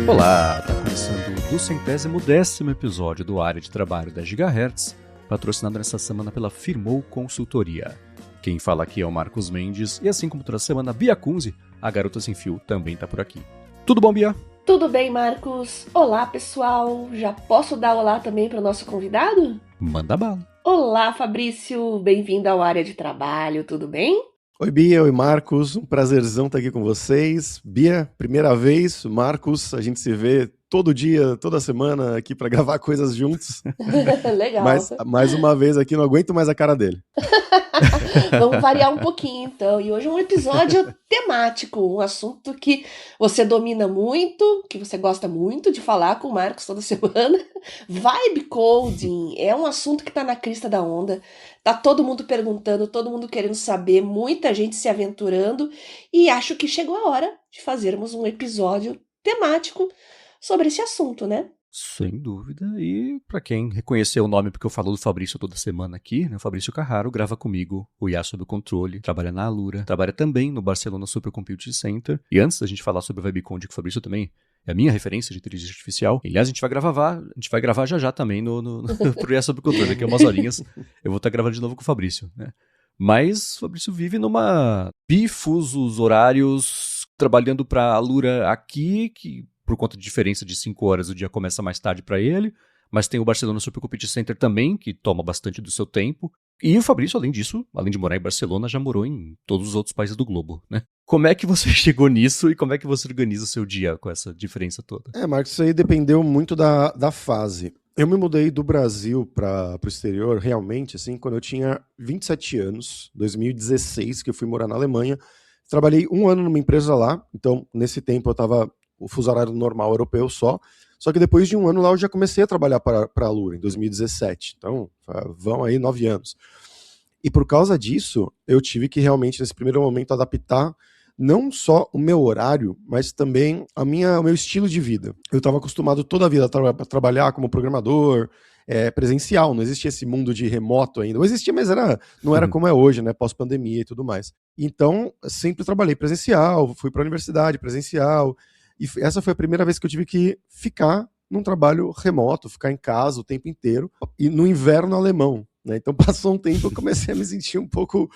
Olá, está começando o 210º episódio do Área de Trabalho da Gigahertz, patrocinado nessa semana pela Firmou Consultoria. Quem fala aqui é o Marcos Mendes e assim como toda semana, Bia Kunze, a garota sem fio, também está por aqui. Tudo bom, Bia? Tudo bem, Marcos? Olá, pessoal! Já posso dar olá também para o nosso convidado? Manda bala! Olá, Fabrício! Bem-vindo ao Área de Trabalho, tudo bem? Oi, Bia, oi, Marcos, um prazerzão estar aqui com vocês. Bia, primeira vez, Marcos, a gente se vê todo dia, toda semana aqui para gravar coisas juntos. Legal. Mas, mais uma vez aqui, não aguento mais a cara dele. Vamos variar um pouquinho, então. E hoje é um episódio temático, um assunto que você domina muito, que você gosta muito de falar com o Marcos toda semana. Vibe coding é um assunto que está na crista da onda. Tá todo mundo perguntando, todo mundo querendo saber, muita gente se aventurando. E acho que chegou a hora de fazermos um episódio temático sobre esse assunto, né? Sem dúvida, e para quem reconheceu o nome porque eu falo do Fabrício toda semana aqui, né, o Fabrício Carraro grava comigo o IA Sob Controle, trabalha na Alura, trabalha também no Barcelona Supercomputing Center, e antes da gente falar sobre o VibeConde, que o Fabrício também é a minha referência de inteligência artificial, aliás, a gente vai gravar já também pro IA Sob Controle, daqui a umas horinhas eu vou estar gravando de novo com o Fabrício, né? Mas o Fabrício vive numa bifusos horários, trabalhando para a Alura aqui, que por conta de diferença de 5 horas, o dia começa mais tarde para ele, mas tem o Barcelona Supercomputing Center também, que toma bastante do seu tempo. E o Fabrício, além disso, além de morar em Barcelona, já morou em todos os outros países do globo, né? Como é que você chegou nisso e como é que você organiza o seu dia com essa diferença toda? Marcos, isso aí dependeu muito da fase. Eu me mudei do Brasil para o exterior, realmente, assim, quando eu tinha 27 anos, 2016, que eu fui morar na Alemanha. Trabalhei 1 ano numa empresa lá, então nesse tempo eu estava o fuso horário normal europeu só que depois de 1 ano lá eu já comecei a trabalhar para a Alura, em 2017, então vão aí 9 anos. E por causa disso, eu tive que realmente, nesse primeiro momento, adaptar não só o meu horário, mas também o meu estilo de vida. Eu estava acostumado toda a vida a trabalhar como programador, presencial, não existia esse mundo de remoto ainda. Não existia, mas não era como é hoje, né, pós-pandemia e tudo mais. Então, sempre trabalhei presencial, fui para a universidade presencial, e essa foi a primeira vez que eu tive que ficar num trabalho remoto, ficar em casa o tempo inteiro, e no inverno alemão, né? Então passou um tempo, eu comecei a me sentir um pouco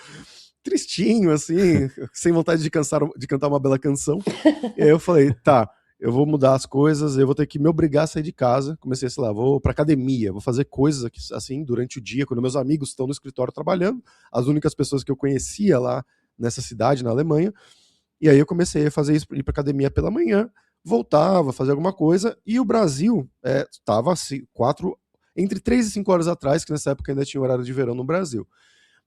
tristinho, assim, sem vontade de cantar uma bela canção. E aí eu falei, tá, eu vou mudar as coisas, eu vou ter que me obrigar a sair de casa. Comecei, sei lá, vou pra academia, vou fazer coisas aqui, assim, durante o dia, quando meus amigos estão no escritório trabalhando, as únicas pessoas que eu conhecia lá nessa cidade, na Alemanha. E aí eu comecei a fazer isso, ir pra academia pela manhã, voltava, fazer alguma coisa, e o Brasil estava assim, entre 3 e 5 horas atrás, que nessa época ainda tinha horário de verão no Brasil.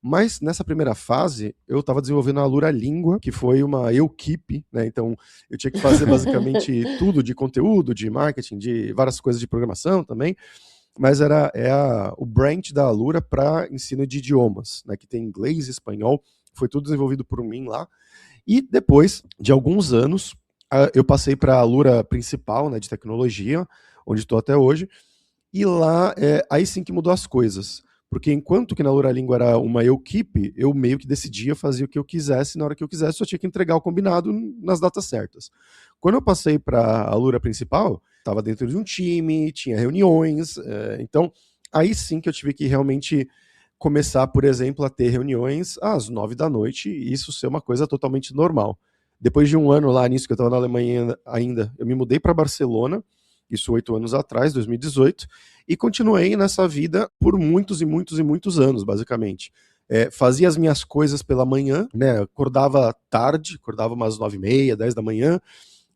Mas nessa primeira fase, eu estava desenvolvendo a Alura Língua, que foi uma equipe, né? Então eu tinha que fazer basicamente tudo de conteúdo, de marketing, de várias coisas de programação também, mas o branch da Alura para ensino de idiomas, né? Que tem inglês e espanhol, foi tudo desenvolvido por mim lá. E depois de alguns anos, eu passei para a Alura principal, né, de tecnologia, onde estou até hoje, e lá aí sim que mudou as coisas. Porque enquanto que na Alura Língua era uma equipe, eu meio que decidia fazer o que eu quisesse, na hora que eu quisesse, só tinha que entregar o combinado nas datas certas. Quando eu passei para a Alura principal, estava dentro de um time, tinha reuniões, então aí sim que eu tive que realmente começar, por exemplo, a ter reuniões às 9 da noite e isso ser uma coisa totalmente normal. Depois de 1 ano lá nisso, que eu estava na Alemanha ainda, eu me mudei para Barcelona, isso 8 anos atrás, 2018, e continuei nessa vida por muitos e muitos e muitos anos, basicamente. Fazia as minhas coisas pela manhã, né? Acordava tarde, acordava umas 9h30, 10 da manhã,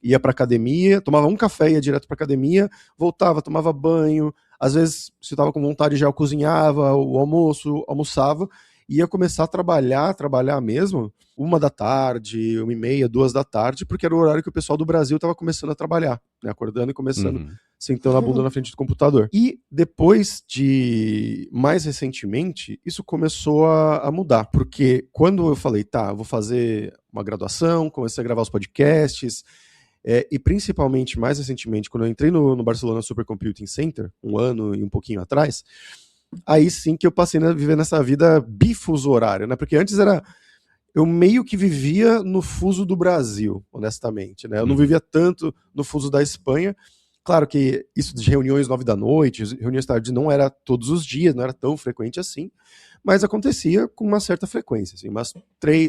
ia para academia, tomava um café, ia direto para academia, voltava, tomava banho, às vezes, se eu estava com vontade, já eu cozinhava o almoço, almoçava, e ia começar a trabalhar mesmo, 1 da tarde, 1h30, 2 da tarde, porque era o horário que o pessoal do Brasil estava começando a trabalhar, né, acordando e começando, sentando a bunda na frente do computador. E depois mais recentemente, isso começou a mudar, porque quando eu falei, tá, eu vou fazer uma graduação, comecei a gravar os podcasts, e principalmente, mais recentemente, quando eu entrei no Barcelona Supercomputing Center, 1 ano e um pouquinho atrás, aí sim que eu passei a viver nessa vida bifuso horário, né? Porque antes eu meio que vivia no fuso do Brasil, honestamente, né? Eu não vivia tanto no fuso da Espanha. Claro que isso de reuniões 9 da noite, reuniões tarde não era todos os dias, não era tão frequente assim, mas acontecia com uma certa frequência, assim, umas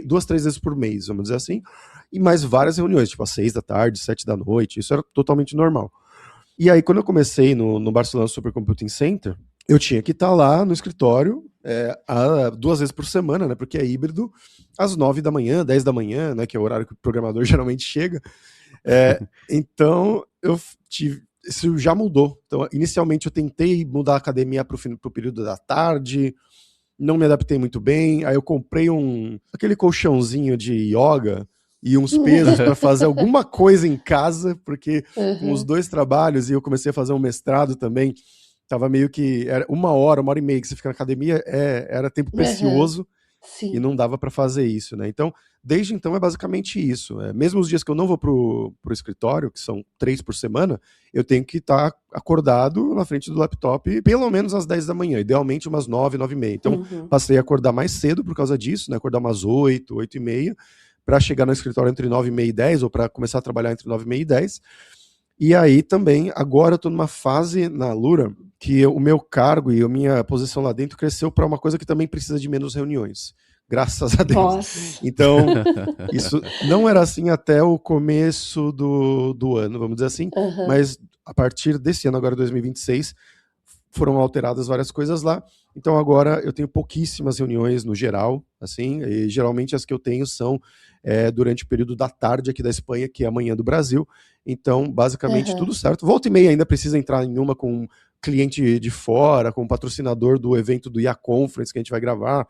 2, 3 vezes por mês, vamos dizer assim, e mais várias reuniões, tipo às 6 da tarde, 7 da noite, isso era totalmente normal. E aí, quando eu comecei no Barcelona Supercomputing Center, eu tinha que estar lá no escritório 2 vezes por semana, né? Porque é híbrido, às 9 da manhã, 10 da manhã, né? Que é o horário que o programador geralmente chega. Então, isso já mudou. Então, inicialmente eu tentei mudar a academia para o período da tarde, não me adaptei muito bem. Aí eu comprei aquele colchãozinho de yoga e uns pesos para fazer alguma coisa em casa, porque com os 2 trabalhos, e eu comecei a fazer um mestrado também, tava meio que, era 1 hora e meia que você fica na academia, era tempo precioso, e não dava para fazer isso, né? Então, desde então é basicamente isso. Mesmo os dias que eu não vou pro escritório, que são 3 por semana, eu tenho que estar acordado na frente do laptop pelo menos às 10 da manhã, idealmente umas 9, 9 e meia. Então, passei a acordar mais cedo por causa disso, né? Acordar umas 8, 8 e meia, para chegar no escritório entre 9 e meia e 10, ou para começar a trabalhar entre 9 e meia e 10. E aí também, agora eu estou numa fase na Alura que o meu cargo e a minha posição lá dentro cresceu para uma coisa que também precisa de menos reuniões. Graças a Deus. Nossa. Então, isso não era assim até o começo do ano, vamos dizer assim, mas a partir desse ano, agora 2026, foram alteradas várias coisas lá. Então agora eu tenho pouquíssimas reuniões no geral, assim, e geralmente as que eu tenho são durante o período da tarde aqui da Espanha, que é amanhã do Brasil. Então, basicamente, tudo certo. Volta e meia ainda precisa entrar em uma com um cliente de fora, com um patrocinador do evento do IA Conference que a gente vai gravar.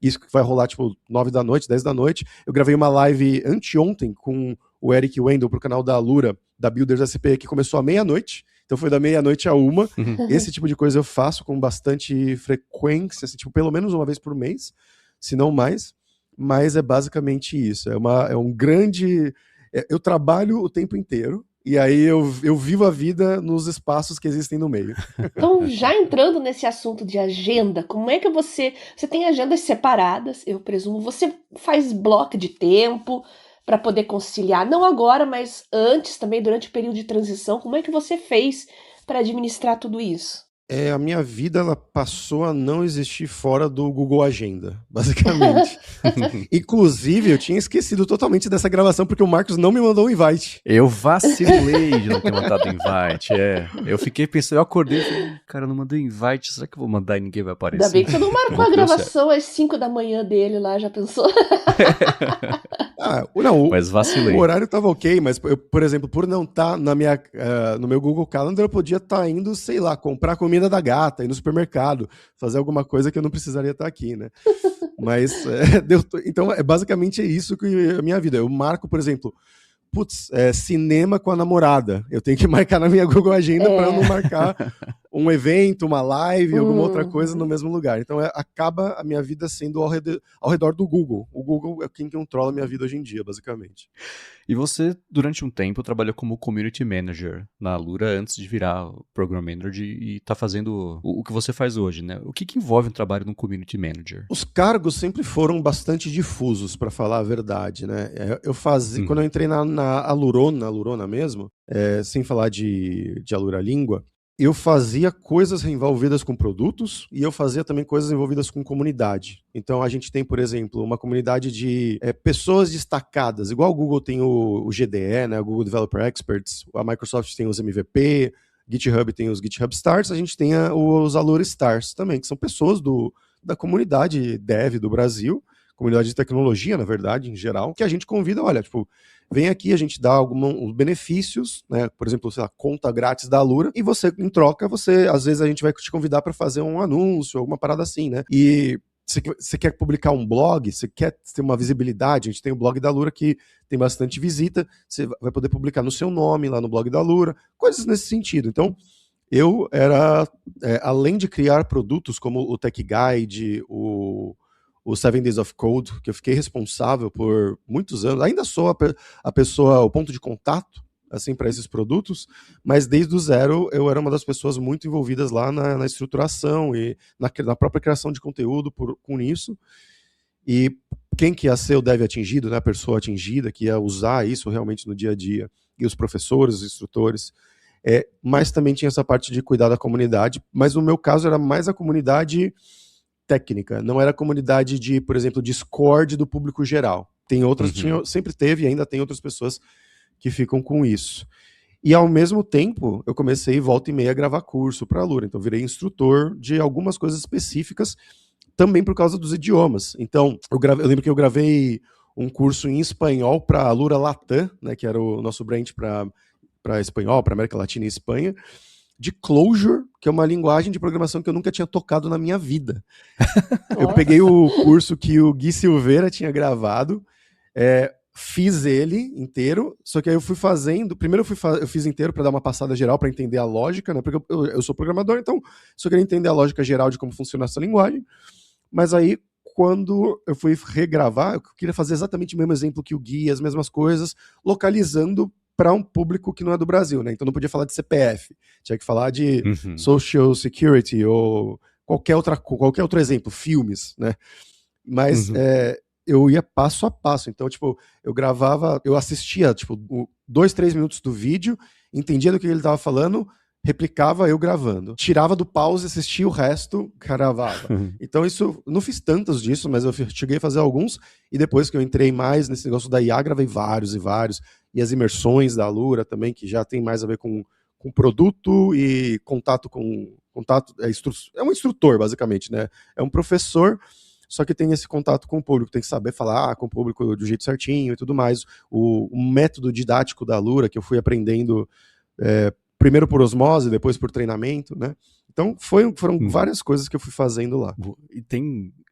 Isso que vai rolar, tipo, 9 da noite, 10 da noite. Eu gravei uma live anteontem com o Eric Wendel pro canal da Alura, da Builders SP, que começou à meia-noite. Então foi da meia-noite a 1. Esse tipo de coisa eu faço com bastante frequência, assim, tipo, pelo menos uma vez por mês, se não mais. Mas é basicamente isso. É um grande... Eu trabalho o tempo inteiro, e aí eu vivo a vida nos espaços que existem no meio. Então, já entrando nesse assunto de agenda, como é que você tem agendas separadas, eu presumo, você faz bloco de tempo para poder conciliar, não agora, mas antes também, durante o período de transição, como é que você fez para administrar tudo isso? A minha vida ela passou a não existir fora do Google Agenda, basicamente. Inclusive, eu tinha esquecido totalmente dessa gravação porque o Marcos não me mandou um invite. Eu vacilei de não ter mandado invite, Eu fiquei pensando, eu acordei e falei, cara, eu não mandei invite, será que eu vou mandar e ninguém vai aparecer? Ainda bem que você não marcou a gravação às 5 da manhã dele lá, já pensou? Não, mas vacilei. O horário tava ok, mas eu, por exemplo, por não estar no meu Google Calendar, eu podia estar indo, sei lá, comprar comida da gata, ir no supermercado, fazer alguma coisa que eu não precisaria estar aqui, né? Mas, então, basicamente isso que é a minha vida. Eu marco, por exemplo, cinema com a namorada. Eu tenho que marcar na minha Google Agenda para eu não marcar um evento, uma live, alguma outra coisa no mesmo lugar. Então acaba a minha vida sendo ao redor do Google. O Google é quem controla a minha vida hoje em dia, basicamente. E você, durante um tempo, trabalhou como Community Manager na Alura antes de virar Program Manager e tá fazendo o que você faz hoje, né? O que envolve um trabalho de um Community Manager? Os cargos sempre foram bastante difusos, para falar a verdade, né? Eu fazia, quando eu entrei na Alurona mesmo, sem falar de Alura Língua, eu fazia coisas envolvidas com produtos e eu fazia também coisas envolvidas com comunidade. Então a gente tem, por exemplo, uma comunidade de pessoas destacadas, igual o Google tem o GDE, né, o Google Developer Experts, a Microsoft tem os MVP, GitHub tem os GitHub Stars, a gente tem os Alura Stars também, que são pessoas da comunidade dev do Brasil, comunidade de tecnologia, na verdade, em geral, que a gente convida, olha, tipo, vem aqui, a gente dá alguns benefícios, né? Por exemplo, sei lá, conta grátis da Alura, e você, em troca, às vezes a gente vai te convidar para fazer um anúncio, alguma parada assim, né? E você quer publicar um blog, você quer ter uma visibilidade, a gente tem o blog da Alura que tem bastante visita, você vai poder publicar no seu nome lá no blog da Alura, coisas nesse sentido. Então, eu era, além de criar produtos como o Tech Guide, o 7 Days of Code, que eu fiquei responsável por muitos anos, ainda sou a pessoa, o ponto de contato, assim, para esses produtos, mas desde o zero eu era uma das pessoas muito envolvidas lá na estruturação e na própria criação de conteúdo com isso, e quem que ia ser o dev atingido, né, a pessoa atingida, que ia usar isso realmente no dia a dia, e os professores, os instrutores, mas também tinha essa parte de cuidar da comunidade, mas no meu caso era mais a comunidade técnica, não era a comunidade de, por exemplo, Discord do público geral. Tem outras, sempre teve e ainda tem outras pessoas que ficam com isso. E ao mesmo tempo, eu comecei volta e meia a gravar curso para a Alura, então virei instrutor de algumas coisas específicas, também por causa dos idiomas. Então, eu lembro que eu gravei um curso em espanhol para a Alura Latam, né, que era o nosso brand para espanhol, para América Latina e Espanha, de Clojure, que é uma linguagem de programação que eu nunca tinha tocado na minha vida. Eu peguei o curso que o Gui Silveira tinha gravado, fiz ele inteiro, só que aí eu fui fazendo, primeiro eu fiz inteiro para dar uma passada geral, para entender a lógica, né, porque eu sou programador, então só queria entender a lógica geral de como funciona essa linguagem, mas aí quando eu fui regravar, eu queria fazer exatamente o mesmo exemplo que o Gui, as mesmas coisas, localizando para um público que não é do Brasil, né? Então não podia falar de CPF, tinha que falar de Social Security ou qualquer outro exemplo, filmes, né? Mas eu ia passo a passo, então tipo, eu assistia tipo 2, 3 minutos do vídeo, entendia do que ele estava falando, replicava eu gravando, tirava do pause, assistia o resto, gravava. Então isso, não fiz tantos disso, mas eu cheguei a fazer alguns, e depois que eu entrei mais nesse negócio da IA, gravei vários, e as imersões da Alura também, que já tem mais a ver com produto e contato, é um instrutor, basicamente, né? É um professor, só que tem esse contato com o público, tem que saber falar com o público do jeito certinho e tudo mais. O método didático da Alura, que eu fui aprendendo primeiro por osmose, depois por treinamento, né? Então foram várias coisas que eu fui fazendo lá.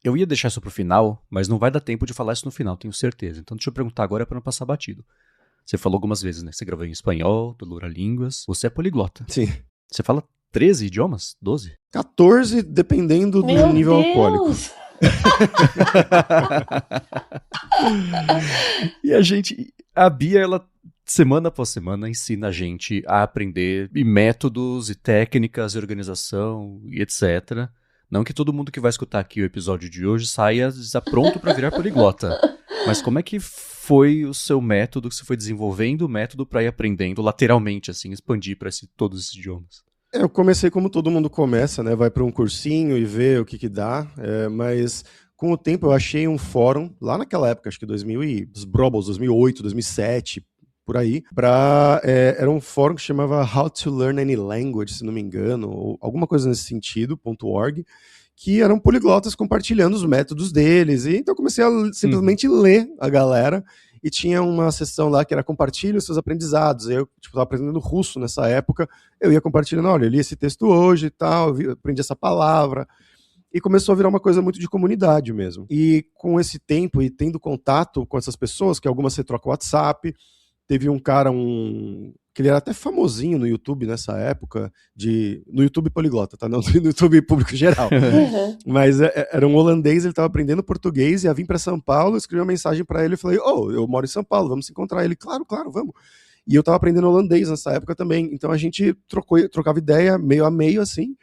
Eu ia deixar isso pro final, mas não vai dar tempo de falar isso no final, tenho certeza. Então deixa eu perguntar agora para não passar batido. Você falou algumas vezes, né? Você gravou em espanhol, do Alura Línguas. Você é poliglota. Sim. Você fala 13 idiomas? 12? 14, dependendo do nível alcoólico. E a Bia, ela semana após semana ensina a gente a aprender métodos e técnicas de organização e etc. Não que todo mundo que vai escutar aqui o episódio de hoje saia já pronto para virar poliglota. Mas como é que foi o seu método, que você foi desenvolvendo o método para ir aprendendo lateralmente, assim, expandir para todos esses idiomas? Eu comecei como todo mundo começa, né? Vai para um cursinho e vê o que dá, mas com o tempo eu achei um fórum, lá naquela época, acho que 2008, 2007, por aí, era um fórum que chamava How to Learn Any Language, se não me engano, ou alguma coisa nesse sentido, .org, que eram poliglotas compartilhando os métodos deles, e então eu comecei a simplesmente ler a galera, e tinha uma seção lá que era compartilhe os seus aprendizados. Eu estava aprendendo russo nessa época, eu ia compartilhando, olha, eu li esse texto hoje e tal, aprendi essa palavra, e começou a virar uma coisa muito de comunidade mesmo. E com esse tempo, e tendo contato com essas pessoas, que algumas você troca o WhatsApp, teve um cara, que ele era até famosinho no YouTube nessa época, no YouTube poliglota, tá? Não no YouTube público geral. Mas era um holandês, ele estava aprendendo português, ia vir para São Paulo, escrevi uma mensagem para ele e falei, eu moro em São Paulo, vamos se encontrar. Ele, claro, vamos. E eu estava aprendendo holandês nessa época também, então a gente trocava ideia meio a meio, assim,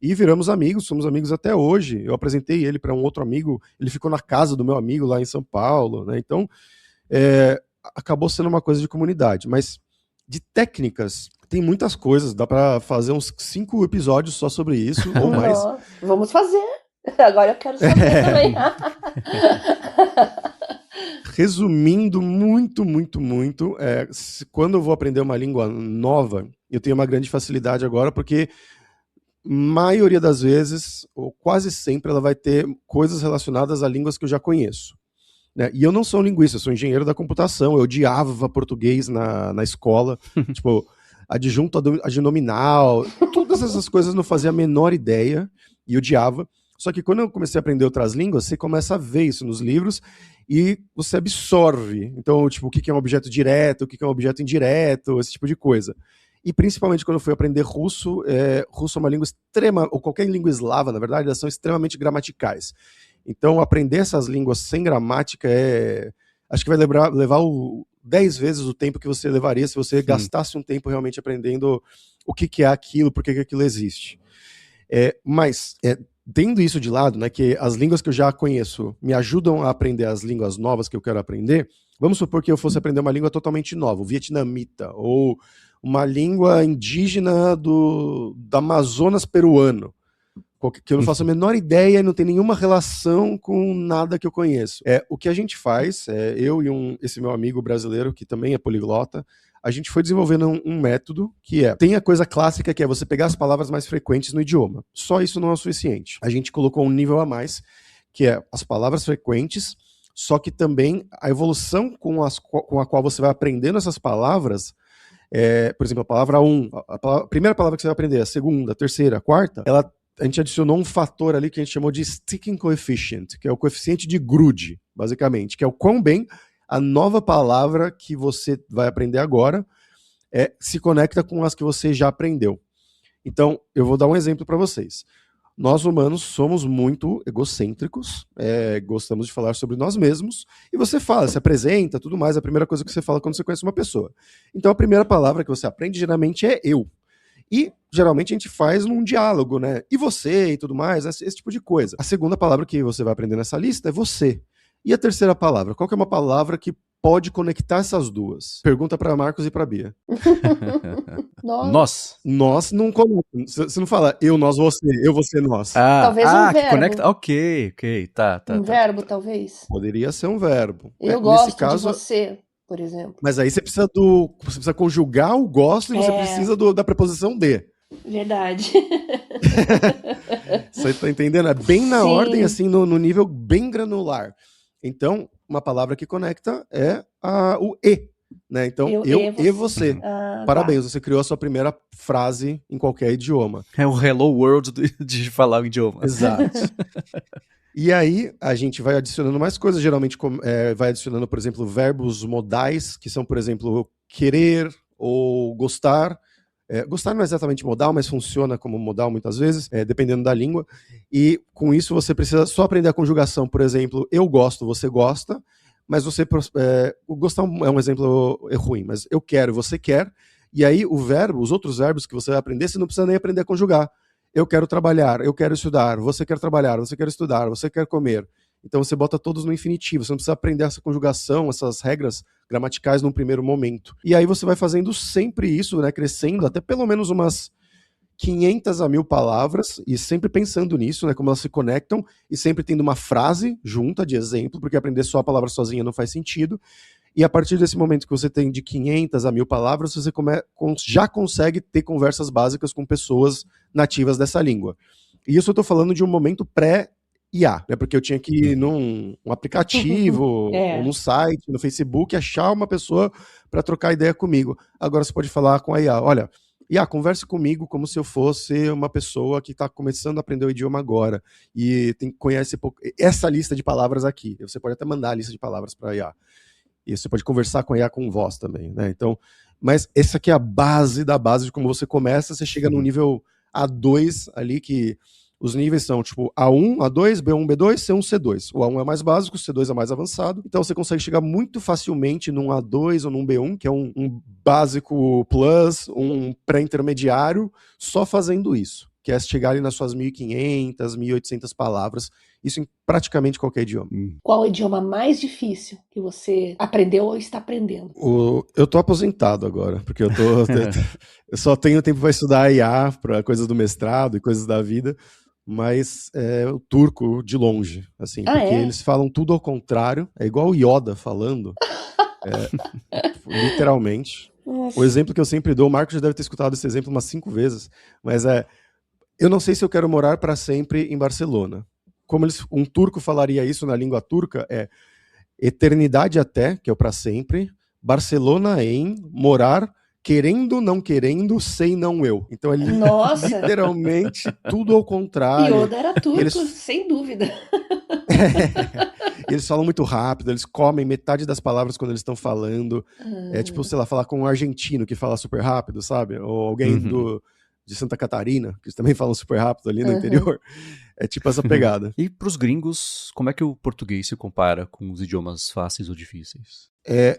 e viramos amigos, somos amigos até hoje. Eu apresentei ele para um outro amigo, ele ficou na casa do meu amigo lá em São Paulo, né? Então, acabou sendo uma coisa de comunidade, mas de técnicas tem muitas coisas, dá para fazer uns 5 episódios só sobre isso, ou mais. Vamos fazer, agora eu quero saber também. Resumindo muito, quando eu vou aprender uma língua nova, eu tenho uma grande facilidade agora, porque maioria das vezes, ou quase sempre, ela vai ter coisas relacionadas a línguas que eu já conheço. Né? E eu não sou linguista, eu sou engenheiro da computação, eu odiava português na escola, tipo, adjunto adnominal, todas essas coisas eu não fazia a menor ideia, e odiava. Só que quando eu comecei a aprender outras línguas, você começa a ver isso nos livros, e você absorve. Então, tipo, o que é um objeto direto, o que é um objeto indireto, esse tipo de coisa. E principalmente quando eu fui aprender russo, russo é uma língua extrema, ou qualquer língua eslava, na verdade, elas são extremamente gramaticais. Então, aprender essas línguas sem gramática acho que vai levar 10 vezes o tempo que você levaria se você gastasse um tempo realmente aprendendo o que é aquilo, por que aquilo existe. Mas tendo isso de lado, né, que as línguas que eu já conheço me ajudam a aprender as línguas novas que eu quero aprender, vamos supor que eu fosse aprender uma língua totalmente nova, o vietnamita, ou uma língua indígena do Amazonas peruano, que eu não faço a menor ideia e não tem nenhuma relação com nada que eu conheço. O que a gente faz, eu e esse meu amigo brasileiro, que também é poliglota, a gente foi desenvolvendo um método que tem a coisa clássica, que é você pegar as palavras mais frequentes no idioma. Só isso não é o suficiente. A gente colocou um nível a mais, que é as palavras frequentes, só que também a evolução com a qual você vai aprendendo essas palavras, por exemplo, a palavra 1, a primeira palavra que você vai aprender, a segunda, a terceira, a quarta, a gente adicionou um fator ali que a gente chamou de sticking coefficient, que é o coeficiente de grude, basicamente, que é o quão bem a nova palavra que você vai aprender agora se conecta com as que você já aprendeu. Então, eu vou dar um exemplo para vocês. Nós humanos somos muito egocêntricos, gostamos de falar sobre nós mesmos, e você fala, se apresenta, tudo mais, a primeira coisa que você fala quando você conhece uma pessoa. Então, a primeira palavra que você aprende geralmente é eu. E, geralmente, a gente faz num diálogo, né? E você e tudo mais, esse tipo de coisa. A segunda palavra que você vai aprender nessa lista é você. E a terceira palavra? Qual que é uma palavra que pode conectar essas duas? Pergunta para Marcos e para Bia. Nós. Nós não conecta. Você não fala eu, nós, você, nós. Talvez um verbo. Que conecta. Ok, tá. Verbo, talvez. Poderia ser um verbo. Eu gosto de você, por exemplo. Mas aí você precisa conjugar o gosto e você precisa da preposição de. Verdade. Você tá entendendo? É bem na ordem, assim, no nível bem granular. Então, uma palavra que conecta é o e, né? Então, eu e você. Parabéns, você criou a sua primeira frase em qualquer idioma. É o hello world de falar o idioma. Exato. E aí, a gente vai adicionando mais coisas, geralmente vai adicionando, por exemplo, verbos modais, que são, por exemplo, querer ou gostar. Gostar não é exatamente modal, mas funciona como modal muitas vezes, dependendo da língua. E com isso você precisa só aprender a conjugação. Por exemplo, eu gosto, você gosta, mas você... o gostar é um exemplo ruim, mas eu quero, você quer. E aí os outros verbos que você vai aprender, você não precisa nem aprender a conjugar. Eu quero trabalhar, eu quero estudar, você quer trabalhar, você quer estudar, você quer comer. Então você bota todos no infinitivo, você não precisa aprender essa conjugação, essas regras gramaticais num primeiro momento. E aí você vai fazendo sempre isso, né, crescendo até pelo menos umas 500 a 1000 palavras, e sempre pensando nisso, né, como elas se conectam, e sempre tendo uma frase junta de exemplo, porque aprender só a palavra sozinha não faz sentido. E a partir desse momento que você tem de 500 a 1000 palavras, você já consegue ter conversas básicas com pessoas nativas dessa língua. E isso eu tô falando de um momento pré-IA, né? Porque eu tinha que ir num aplicativo, ou num site, no Facebook, achar uma pessoa para trocar ideia comigo. Agora você pode falar com a IA, olha, IA, converse comigo como se eu fosse uma pessoa que está começando a aprender o idioma agora e conhece essa lista de palavras aqui. Você pode até mandar a lista de palavras para a IA. E você pode conversar com a IA com voz também, né? Então, mas essa aqui é a base da base de como você começa, você chega no nível A2 ali, que os níveis são tipo A1, A2, B1, B2, C1, C2. O A1 é mais básico, o C2 é mais avançado. Então você consegue chegar muito facilmente num A2 ou num B1, que é um básico plus, um pré-intermediário, só fazendo isso. Que é chegar ali nas suas 1.500, 1.800 palavras. Isso em praticamente qualquer idioma. Qual o idioma mais difícil que você aprendeu ou está aprendendo? Eu tô aposentado agora, porque eu só tenho tempo para estudar IA, para coisas do mestrado e coisas da vida, mas o turco de longe, assim, porque eles falam tudo ao contrário, é igual o Yoda falando, literalmente. Nossa. O exemplo que eu sempre dou, o Marcos já deve ter escutado esse exemplo umas 5 vezes, mas eu não sei se eu quero morar para sempre em Barcelona. Como um turco falaria isso na língua turca, eternidade até, que é o para sempre, Barcelona em, morar, querendo, não querendo, sei não eu. Então é literalmente tudo ao contrário. Yoda era turco, sem dúvida. Eles falam muito rápido, eles comem metade das palavras quando eles estão falando. É tipo, sei lá, falar com um argentino que fala super rápido, sabe? Ou alguém de Santa Catarina, que eles também falam super rápido ali no interior. É tipo essa pegada. E pros gringos, como é que o português se compara com os idiomas fáceis ou difíceis?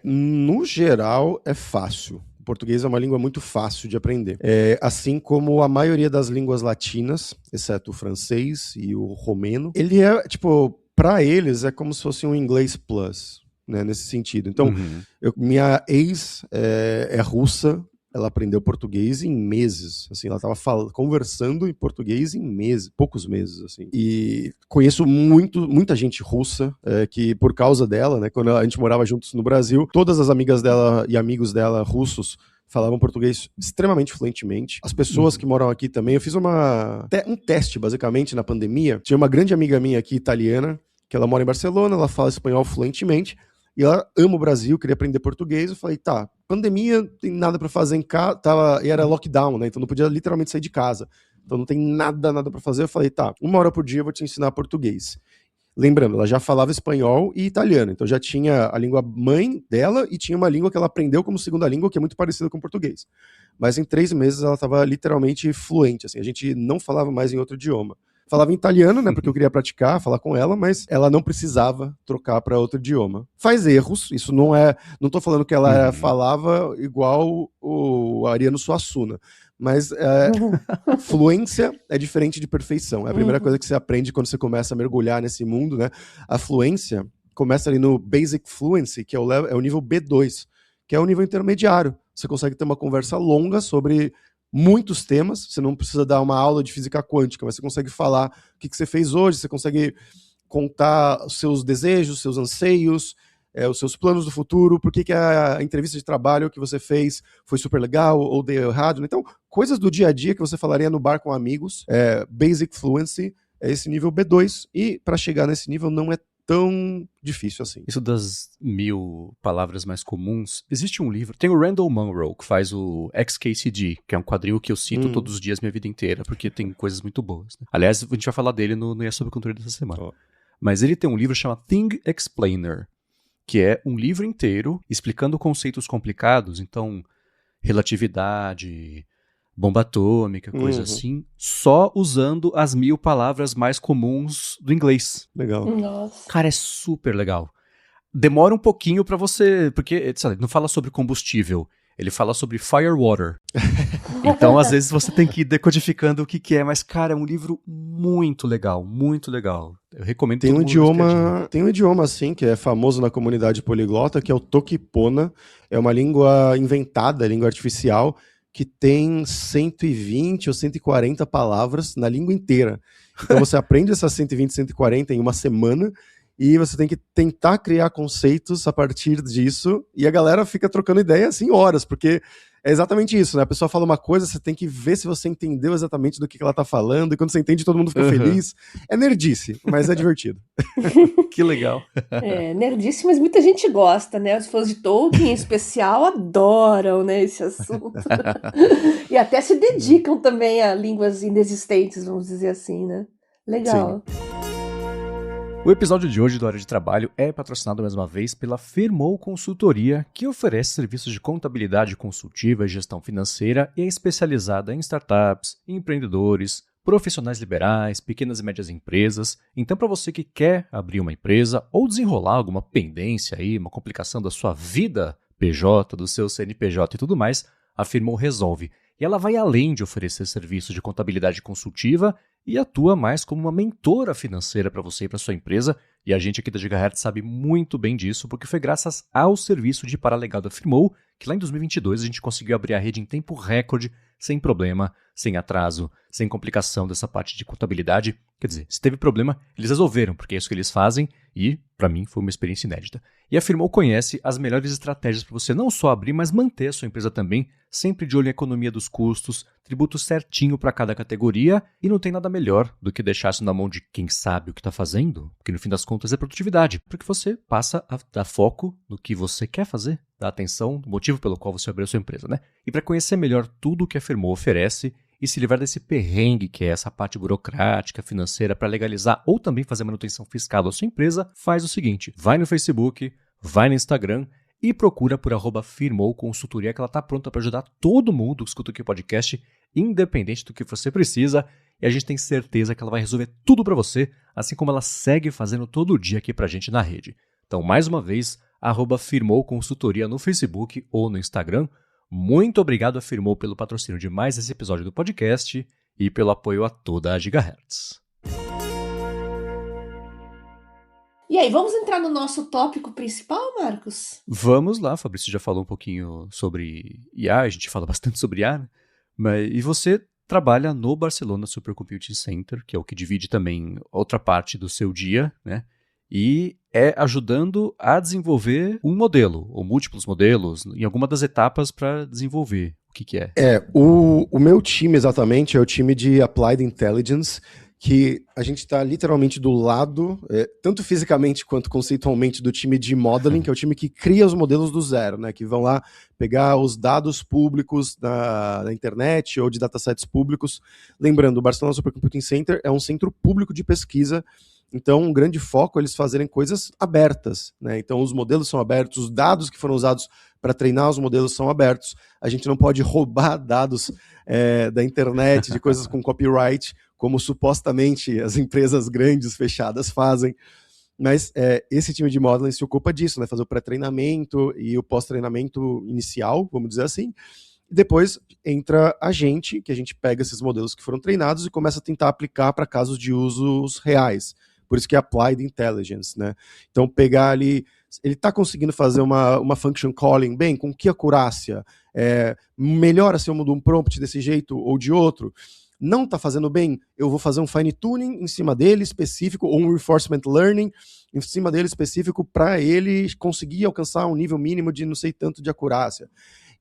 No geral, é fácil. O português é uma língua muito fácil de aprender. Assim como a maioria das línguas latinas, exceto o francês e o romeno, ele é, tipo, para eles é como se fosse um inglês plus, né, nesse sentido. Então, minha ex é russa, ela aprendeu português em meses, assim, ela estava conversando em português em meses, poucos meses, assim. E conheço muita gente russa, que por causa dela, né, quando a gente morava juntos no Brasil, todas as amigas dela e amigos dela russos falavam português extremamente fluentemente. As pessoas que moram aqui também, eu fiz um teste, basicamente, na pandemia. Tinha uma grande amiga minha aqui, italiana, que ela mora em Barcelona, ela fala espanhol fluentemente, e ela ama o Brasil, queria aprender português. Eu falei, tá, pandemia, não tem nada pra fazer em casa, e era lockdown, né, então não podia literalmente sair de casa. Então não tem nada pra fazer. Eu falei, tá, 1 hora por dia eu vou te ensinar português. Lembrando, ela já falava espanhol e italiano, então já tinha a língua mãe dela e tinha uma língua que ela aprendeu como segunda língua, que é muito parecida com o português. Mas em 3 meses ela estava literalmente fluente, assim, a gente não falava mais em outro idioma. Falava em italiano, né, porque eu queria praticar, falar com ela, mas ela não precisava trocar para outro idioma. Faz erros, isso não tô falando que ela falava igual o Ariano Suassuna, mas fluência é diferente de perfeição. É a primeira coisa que você aprende quando você começa a mergulhar nesse mundo, né? A fluência começa ali no Basic Fluency, que é o nível B2, que é o nível intermediário. Você consegue ter uma conversa longa sobre muitos temas, você não precisa dar uma aula de física quântica, mas você consegue falar o que você fez hoje, você consegue contar os seus desejos, seus anseios, os seus planos do futuro, por que a entrevista de trabalho que você fez foi super legal ou deu errado. Então, coisas do dia a dia que você falaria no bar com amigos, Basic Fluency é esse nível B2, e para chegar nesse nível não é tão difícil assim. Isso das 1000 palavras mais comuns, existe um livro, tem o Randall Munroe, que faz o XKCD, que é um quadril que eu cito todos os dias minha vida inteira, porque tem coisas muito boas, né? Aliás, a gente vai falar dele no É Sobre Controle dessa semana. Mas ele tem um livro chamado Thing Explainer, que é um livro inteiro explicando conceitos complicados, então relatividade, bomba atômica, coisa assim, só usando as 1000 palavras mais comuns do inglês. Legal. Nossa. Cara, é super legal. Demora um pouquinho pra você, porque sabe, não fala sobre combustível, ele fala sobre firewater. Então, às vezes, você tem que ir decodificando o que é, mas, cara, é um livro muito legal, muito legal. Eu recomendo Tem um idioma, assim, que é famoso na comunidade poliglota, que é o Toquipona. É uma língua inventada, língua artificial, que tem 120 ou 140 palavras na língua inteira. Então você aprende essas 120, 140 em uma semana, e você tem que tentar criar conceitos a partir disso, e a galera fica trocando ideia assim horas, porque é exatamente isso, né? A pessoa fala uma coisa, você tem que ver se você entendeu exatamente do que ela tá falando, e quando você entende, todo mundo fica feliz. É nerdice, mas é divertido. Que legal. Nerdice, mas muita gente gosta, né? Os fãs de Tolkien, em especial, adoram, né, esse assunto. E até se dedicam também a línguas inexistentes, vamos dizer assim, né? Legal. Sim. O episódio de hoje do Hora de Trabalho é patrocinado mais uma vez pela Firmou Consultoria, que oferece serviços de contabilidade consultiva e gestão financeira e é especializada em startups, empreendedores, profissionais liberais, pequenas e médias empresas. Então, para você que quer abrir uma empresa ou desenrolar alguma pendência aí, uma complicação da sua vida PJ, do seu CNPJ e tudo mais, a Firmou resolve. E ela vai além de oferecer serviços de contabilidade consultiva e atua mais como uma mentora financeira para você e para sua empresa. E a gente aqui da Gigahertz sabe muito bem disso, porque foi graças ao serviço de paralegal da Firmou que lá em 2022 a gente conseguiu abrir a rede em tempo recorde, sem problema, sem atraso, sem complicação dessa parte de contabilidade. Quer dizer, se teve problema, eles resolveram, porque é isso que eles fazem e, para mim, foi uma experiência inédita. E a Firmou conhece as melhores estratégias para você não só abrir, mas manter a sua empresa também, sempre de olho em economia dos custos, tributo certinho para cada categoria, e não tem nada melhor do que deixar isso na mão de quem sabe o que está fazendo, porque no fim das contas é produtividade, porque você passa a dar foco no que você quer fazer, dar atenção no motivo pelo qual você abriu a sua empresa, né? E para conhecer melhor tudo o que a Firmou oferece e se livrar desse perrengue que é essa parte burocrática, financeira, para legalizar ou também fazer manutenção fiscal da sua empresa, faz o seguinte, vai no Facebook, vai no Instagram e procura por @Firmou Consultoria, que ela está pronta para ajudar todo mundo que escuta aqui o podcast, independente do que você precisa, e a gente tem certeza que ela vai resolver tudo para você, assim como ela segue fazendo todo dia aqui para a gente na rede. Então, mais uma vez, @Firmou Consultoria no Facebook ou no Instagram. Muito obrigado a Firmoo pelo patrocínio de mais esse episódio do podcast e pelo apoio a toda a Gigahertz. E aí, vamos entrar no nosso tópico principal, Marcos? Vamos lá, Fabrício já falou um pouquinho sobre IA, a gente fala bastante sobre IA, né? E você trabalha no Barcelona Supercomputing Center, que é o que divide também outra parte do seu dia, né? E é ajudando a desenvolver um modelo, ou múltiplos modelos, em alguma das etapas para desenvolver. O que é? O meu time exatamente é o time de Applied Intelligence, que a gente está literalmente do lado, tanto fisicamente quanto conceitualmente, do time de modeling, que é o time que cria os modelos do zero, né? Que vão lá pegar os dados públicos da internet ou de datasets públicos. Lembrando, o Barcelona Supercomputing Center é um centro público de pesquisa. Então, um grande foco é eles fazerem coisas abertas, né? Então, os modelos são abertos, os dados que foram usados para treinar os modelos são abertos. A gente não pode roubar dados da internet, de coisas com copyright, como supostamente as empresas grandes, fechadas, fazem. Mas esse time de modeling se ocupa disso, né? Fazer o pré-treinamento e o pós-treinamento inicial, vamos dizer assim. E depois entra a gente, que a gente pega esses modelos que foram treinados e começa a tentar aplicar para casos de usos reais. Por isso que é Applied Intelligence, né? Então, pegar ali, ele está conseguindo fazer uma function calling bem, com que acurácia? Melhora se eu mudo um prompt desse jeito ou de outro? Não está fazendo bem? Eu vou fazer um fine tuning em cima dele específico, ou um reinforcement learning em cima dele específico para ele conseguir alcançar um nível mínimo de não sei tanto de acurácia.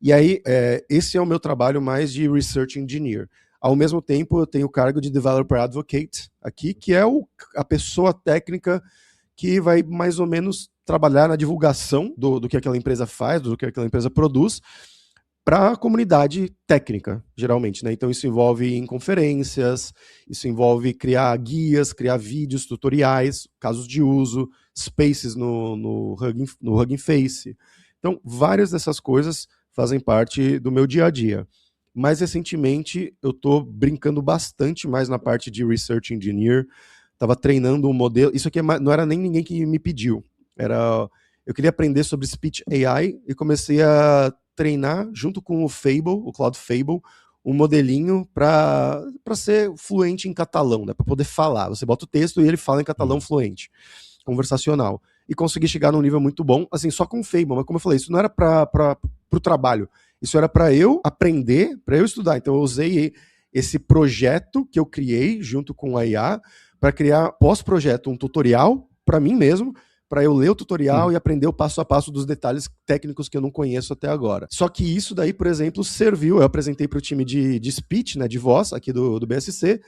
E aí, esse é o meu trabalho mais de Research Engineer. Ao mesmo tempo, eu tenho o cargo de Developer Advocate aqui, que é a pessoa técnica que vai mais ou menos trabalhar na divulgação do que aquela empresa faz, do que aquela empresa produz, para a comunidade técnica, geralmente, né? Então isso envolve em conferências, isso envolve criar guias, criar vídeos, tutoriais, casos de uso, spaces no Hugging Face. Então, várias dessas coisas fazem parte do meu dia a dia. Mais recentemente, eu estou brincando bastante mais na parte de Research Engineer, estava treinando um modelo, isso aqui não era nem ninguém que me pediu, eu queria aprender sobre Speech AI e comecei a treinar junto com o Fable, o Cloud Fable, um modelinho para ser fluente em catalão, né, para poder falar. Você bota o texto e ele fala em catalão fluente, conversacional. E consegui chegar num nível muito bom, assim, só com o Fable, mas como eu falei, isso não era para o trabalho, isso era para eu aprender, para eu estudar. Então eu usei esse projeto que eu criei junto com a IA para criar pós-projeto um tutorial para mim mesmo, para eu ler o tutorial e aprender o passo a passo dos detalhes técnicos que eu não conheço até agora. Só que isso daí, por exemplo, serviu, eu apresentei para o time de speech, né, de voz, aqui do BSC,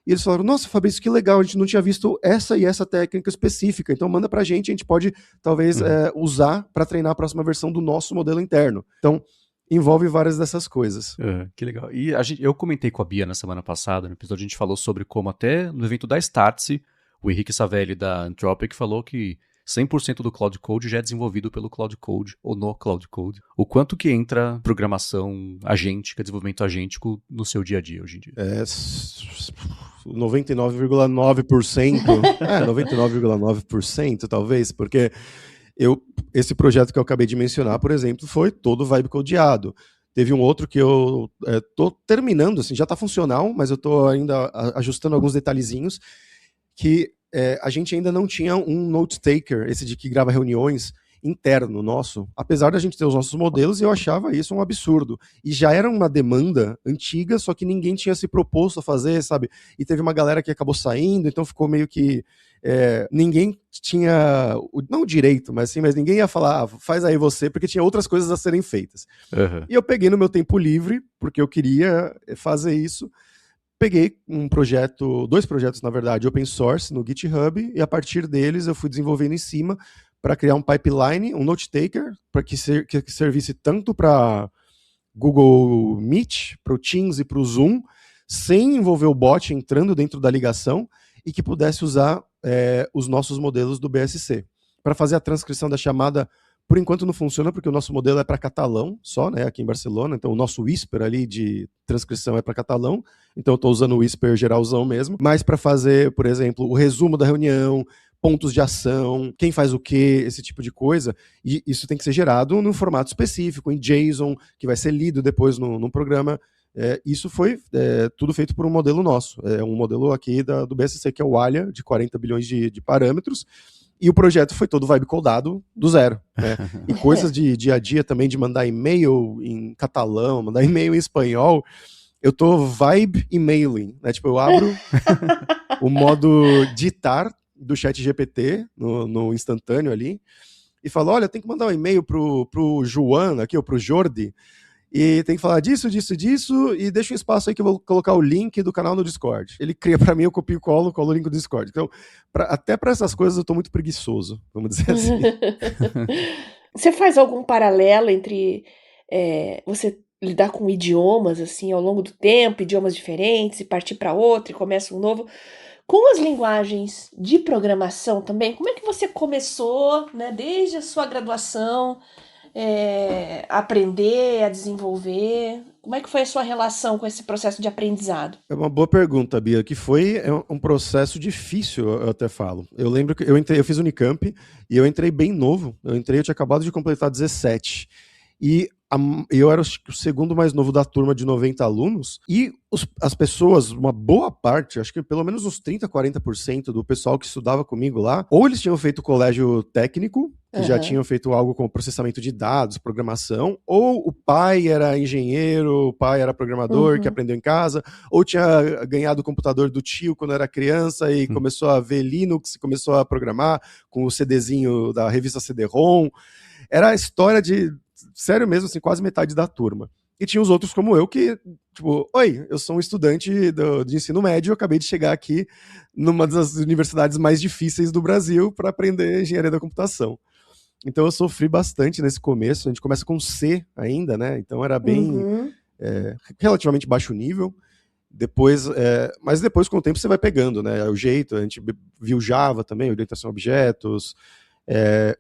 e eles falaram, nossa, Fabrício, que legal, a gente não tinha visto essa e essa técnica específica, então manda pra gente, a gente pode, talvez, usar para treinar a próxima versão do nosso modelo interno. Então, envolve várias dessas coisas. Que legal. E eu comentei com a Bia na semana passada, no episódio a gente falou sobre como até no evento da Startse, o Henrique Savelli da Anthropic falou que 100% do Cloud Code já é desenvolvido pelo Cloud Code ou no Cloud Code. O quanto que entra programação agêntica, desenvolvimento agêntico no seu dia a dia hoje em dia? 99,9%. 99,9% talvez, porque esse projeto que eu acabei de mencionar, por exemplo, foi todo vibe codeado. Teve um outro que eu tô terminando, assim, já está funcional, mas eu tô ainda ajustando alguns detalhezinhos, que a gente ainda não tinha um note taker, esse de que grava reuniões, interno nosso, apesar da gente ter os nossos modelos, eu achava isso um absurdo. E já era uma demanda antiga, só que ninguém tinha se proposto a fazer, sabe? E teve uma galera que acabou saindo, então ficou meio que ninguém tinha, não o direito, mas ninguém ia falar, faz aí você, porque tinha outras coisas a serem feitas. Uhum. E eu peguei no meu tempo livre, porque eu queria fazer isso, peguei dois projetos, na verdade, open source no GitHub, e a partir deles eu fui desenvolvendo em cima para criar um pipeline, um note taker, para que servisse tanto para Google Meet, para o Teams e para o Zoom, sem envolver o bot entrando dentro da ligação, e que pudesse usar os nossos modelos do BSC. Para fazer a transcrição da chamada, por enquanto não funciona, porque o nosso modelo é para catalão só, né, aqui em Barcelona, então o nosso Whisper ali de transcrição é para catalão, então eu estou usando o Whisper geralzão mesmo, mas para fazer, por exemplo, o resumo da reunião, pontos de ação, quem faz o quê, esse tipo de coisa. E isso tem que ser gerado num formato específico, em JSON, que vai ser lido depois no programa. Isso foi tudo feito por um modelo nosso. É um modelo aqui do BSC, que é o ALIA, de 40 bilhões de parâmetros. E o projeto foi todo vibe codado do zero, né? E coisas de dia a dia também, de mandar e-mail em catalão, mandar e-mail em espanhol. Eu tô vibe emailing, né? Tipo, eu abro o modo digitar do chat GPT no instantâneo ali e falo, olha, tem que mandar um e-mail pro João aqui, ou pro Jordi, e tem que falar disso, e deixa um espaço aí que eu vou colocar o link do canal no Discord. Ele cria pra mim, eu copio e colo o link do Discord. Então, até pra essas coisas eu tô muito preguiçoso, vamos dizer assim. Você faz algum paralelo entre você lidar com idiomas, assim, ao longo do tempo, idiomas diferentes, e partir para outro, e começa um novo, com as linguagens de programação também? Como é que você começou, né, desde a sua graduação, a aprender, a desenvolver? Como é que foi a sua relação com esse processo de aprendizado? É uma boa pergunta, Bia, que foi um processo difícil, eu até falo. Eu lembro que eu fiz Unicamp e eu entrei bem novo. Eu tinha acabado de completar 17. E eu era o segundo mais novo da turma de 90 alunos, e as pessoas, uma boa parte, acho que pelo menos uns 30, 40% do pessoal que estudava comigo lá, ou eles tinham feito colégio técnico, que já tinham feito algo como processamento de dados, programação, ou o pai era engenheiro, o pai era programador, que aprendeu em casa, ou tinha ganhado o computador do tio quando era criança e começou a ver Linux, começou a programar com o CDzinho da revista CD-ROM. Era a história sério mesmo, assim, quase metade da turma. E tinha os outros como eu que, tipo, oi, eu sou um estudante de ensino médio, eu acabei de chegar aqui numa das universidades mais difíceis do Brasil para aprender engenharia da computação. Então eu sofri bastante nesse começo, a gente começa com C ainda, né? Então era bem relativamente baixo nível. Mas depois com o tempo você vai pegando, né? O jeito, a gente viu Java também, orientação a objetos,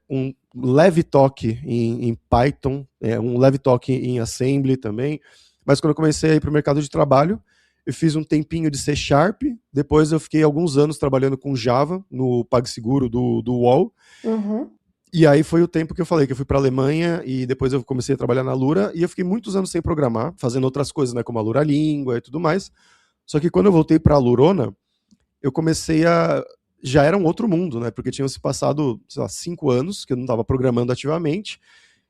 um leve toque em Python, um leve toque em Assembly também. Mas quando eu comecei a ir para o mercado de trabalho, eu fiz um tempinho de C#, depois eu fiquei alguns anos trabalhando com Java no PagSeguro do UOL. E aí foi o tempo que eu falei, que eu fui para a Alemanha e depois eu comecei a trabalhar na Lura, e eu fiquei muitos anos sem programar, fazendo outras coisas, né, como a Lura Língua e tudo mais. Só que quando eu voltei para a Lurona, eu comecei já era um outro mundo, né, porque tinham se passado, sei lá, 5 anos que eu não estava programando ativamente,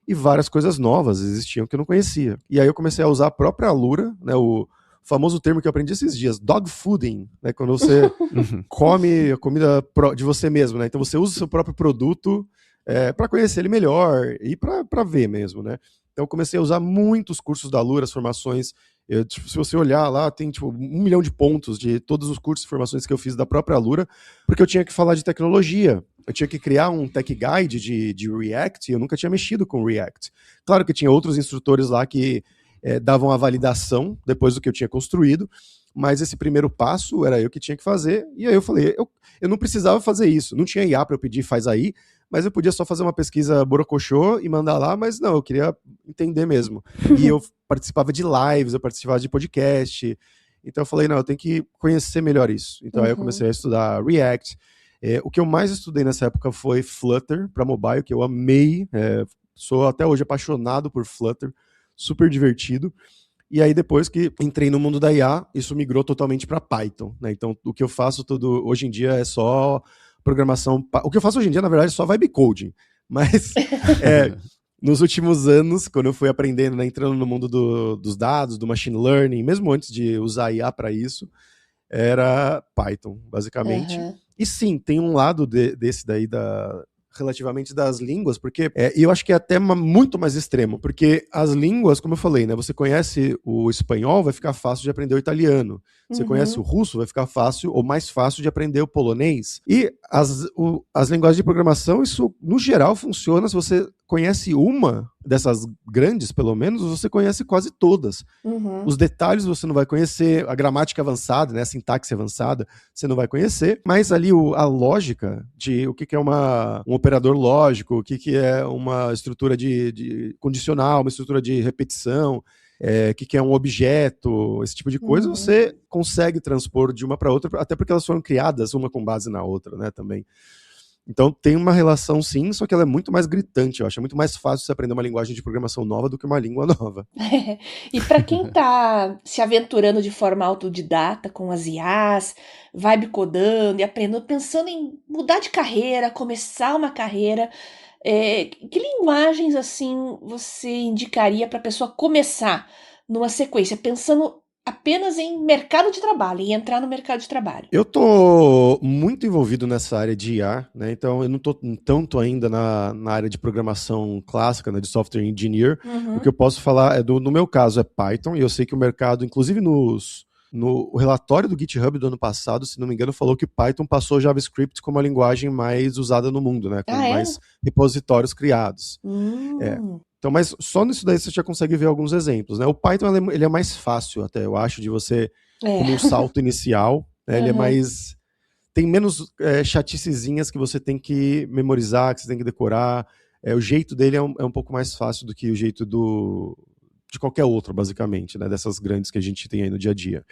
e várias coisas novas existiam que eu não conhecia. E aí eu comecei a usar a própria Lura, né, o famoso termo que eu aprendi esses dias, dog fooding, né, quando você come a comida de você mesmo, né, então você usa o seu próprio produto para conhecer ele melhor e para ver mesmo, né. Então eu comecei a usar muitos cursos da Lura, as formações. Se você olhar lá, tem tipo 1 milhão de pontos de todos os cursos e formações que eu fiz da própria Lura, porque eu tinha que falar de tecnologia, eu tinha que criar um tech guide de React, e eu nunca tinha mexido com React. Claro que tinha outros instrutores lá que davam a validação depois do que eu tinha construído, mas esse primeiro passo era eu que tinha que fazer, e aí eu falei, eu não precisava fazer isso, não tinha IA para eu pedir, faz aí, mas eu podia só fazer uma pesquisa borocochô e mandar lá, mas não, eu queria entender mesmo. E eu participava de lives, eu participava de podcast, então eu falei, não, eu tenho que conhecer melhor isso. Então aí eu comecei a estudar React. O que eu mais estudei nessa época foi Flutter para mobile, que eu amei, sou até hoje apaixonado por Flutter, super divertido. E aí depois que entrei no mundo da IA, isso migrou totalmente para Python, né? Então o que eu faço hoje em dia é só programação. O que eu faço hoje em dia, na verdade, é só vibe coding. Mas nos últimos anos, quando eu fui aprendendo, né, entrando no mundo dos dados, do machine learning, mesmo antes de usar IA para isso, era Python, basicamente. E sim, tem um lado desse daí relativamente das línguas, porque eu acho que é até muito mais extremo, porque as línguas, como eu falei, né, você conhece o espanhol, vai ficar fácil de aprender o italiano. Você conhece o russo, vai ficar fácil ou mais fácil de aprender o polonês. E as linguagens de programação, isso no geral funciona se você conhece uma dessas grandes, pelo menos, você conhece quase todas. Os detalhes você não vai conhecer, a gramática avançada, né, a sintaxe avançada, você não vai conhecer, mas ali a lógica de o que é um operador lógico, o que é uma estrutura de condicional, uma estrutura de repetição, o que é um objeto, esse tipo de coisa, você consegue transpor de uma para outra, até porque elas foram criadas uma com base na outra, né, também. Então tem uma relação sim, só que ela é muito mais gritante, eu acho. É muito mais fácil você aprender uma linguagem de programação nova do que uma língua nova. E para quem está se aventurando de forma autodidata com as IAs, vibe codando e aprendendo, pensando em mudar de carreira, começar uma carreira, que linguagens assim você indicaria para a pessoa começar numa sequência, pensando apenas em mercado de trabalho, em entrar no mercado de trabalho? Eu tô muito envolvido nessa área de IA, né? Então eu não tô tanto ainda na área de programação clássica, né, de software engineer. O que eu posso falar no meu caso é Python, e eu sei que o mercado, inclusive no relatório do GitHub do ano passado, se não me engano, falou que Python passou JavaScript como a linguagem mais usada no mundo, né? Com mais repositórios criados. Então, mas só nisso daí você já consegue ver alguns exemplos, né? O Python, ele é mais fácil até, eu acho, de você, como um salto inicial, né? Ele é mais... Tem menos chaticezinhas que você tem que memorizar, que você tem que decorar. O jeito dele é um pouco mais fácil do que o jeito de qualquer outro, basicamente, né? Dessas grandes que a gente tem aí no dia a dia.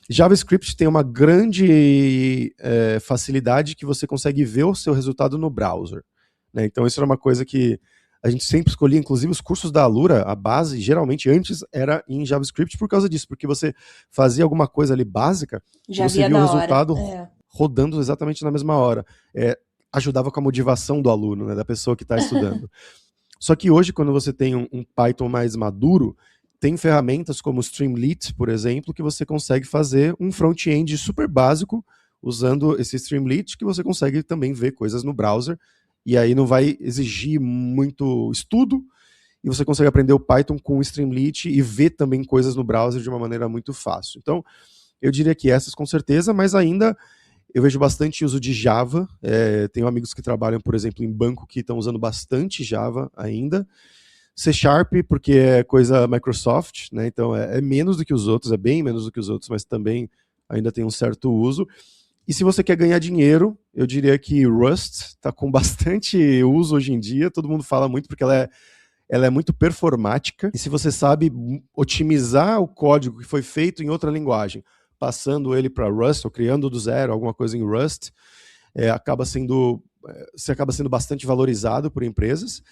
JavaScript tem uma grande facilidade que você consegue ver o seu resultado no browser, né? Então isso era uma coisa que a gente sempre escolhia, inclusive os cursos da Alura, a base, geralmente antes era em JavaScript por causa disso, porque você fazia alguma coisa ali básica e você via o resultado rodando exatamente na mesma hora. Ajudava com a motivação do aluno, né, da pessoa que está estudando. Só que hoje, quando você tem um Python mais maduro, tem ferramentas como o Streamlit, por exemplo, que você consegue fazer um front-end super básico usando esse Streamlit, que você consegue também ver coisas no browser, e aí não vai exigir muito estudo, e você consegue aprender o Python com o Streamlit e ver também coisas no browser de uma maneira muito fácil. Então, eu diria que essas com certeza, mas ainda eu vejo bastante uso de Java. Tenho amigos que trabalham, por exemplo, em banco que estão usando bastante Java ainda. C#, porque é coisa Microsoft, né? Então é menos do que os outros, é bem menos do que os outros, mas também ainda tem um certo uso. E se você quer ganhar dinheiro, eu diria que Rust está com bastante uso hoje em dia, todo mundo fala muito porque ela é muito performática, e se você sabe otimizar o código que foi feito em outra linguagem, passando ele para Rust, ou criando do zero alguma coisa em Rust, você acaba sendo bastante valorizado por empresas.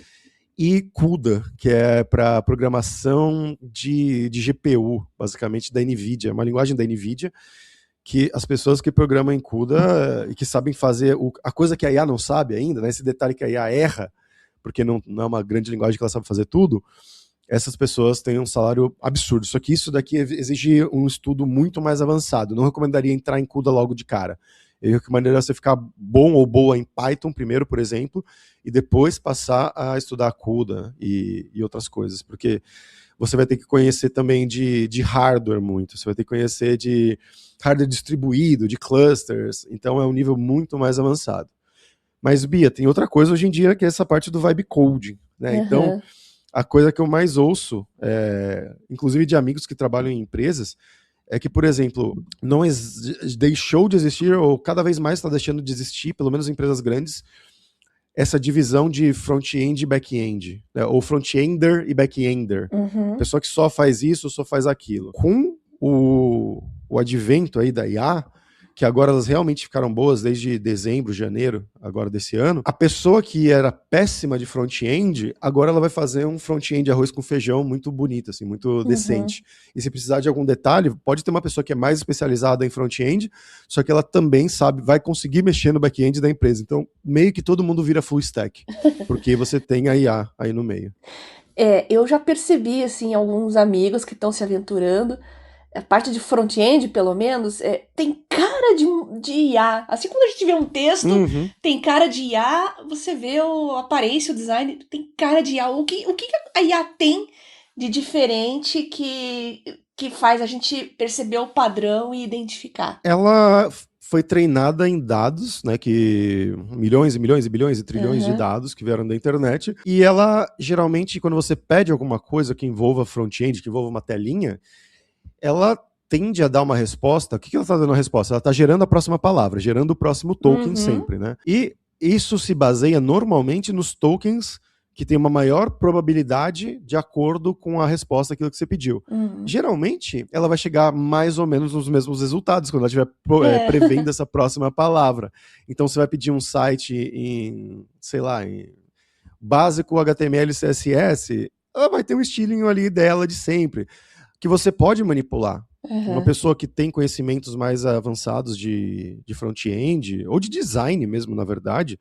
E CUDA, que é para programação de GPU, basicamente da NVIDIA, uma linguagem da NVIDIA, que as pessoas que programam em CUDA e que sabem fazer a coisa que a IA não sabe ainda, né, esse detalhe que a IA erra, porque não é uma grande linguagem que ela sabe fazer tudo, essas pessoas têm um salário absurdo. Só que isso daqui exige um estudo muito mais avançado. Não recomendaria entrar em CUDA logo de cara. Eu recomendaria você ficar bom ou boa em Python primeiro, por exemplo, e depois passar a estudar CUDA e outras coisas, porque você vai ter que conhecer também de hardware muito, você vai ter que conhecer de hardware distribuído, de clusters, então é um nível muito mais avançado. Mas, Bia, tem outra coisa hoje em dia que é essa parte do vibe coding, né? Então, a coisa que eu mais ouço, inclusive de amigos que trabalham em empresas, é que, por exemplo, deixou de existir, ou cada vez mais está deixando de existir, pelo menos em empresas grandes, essa divisão de front-end e back-end, né? Ou front-ender e back-ender. Pessoa que só faz isso, só faz aquilo. Com o advento aí da IA, que agora elas realmente ficaram boas desde dezembro, janeiro, agora desse ano, a pessoa que era péssima de front-end, agora ela vai fazer um front-end arroz com feijão muito bonito, assim, muito decente. E se precisar de algum detalhe, pode ter uma pessoa que é mais especializada em front-end, só que ela também vai conseguir mexer no back-end da empresa. Então, meio que todo mundo vira full stack, porque você tem a IA aí no meio. Eu já percebi, assim, alguns amigos que estão se aventurando, a parte de front-end, pelo menos, tem cara de IA. Assim, quando a gente vê um texto, tem cara de IA, você vê a aparência, o design, tem cara de IA. O que a IA tem de diferente que faz a gente perceber o padrão e identificar? Ela foi treinada em dados, né, que milhões e milhões e bilhões e trilhões de dados que vieram da internet, e ela, geralmente, quando você pede alguma coisa que envolva front-end, que envolva uma telinha, ela tende a dar uma resposta. O que ela está dando a resposta? Ela está gerando a próxima palavra, gerando o próximo token sempre, né? E isso se baseia normalmente nos tokens que tem uma maior probabilidade de acordo com a resposta àquilo que você pediu. Geralmente, ela vai chegar mais ou menos nos mesmos resultados quando ela estiver prevendo essa próxima palavra. Então, você vai pedir um site em, sei lá, em básico HTML e CSS, ela vai ter um estilinho ali dela de sempre, que você pode manipular. Uma pessoa que tem conhecimentos mais avançados de front-end, ou de design mesmo, na verdade,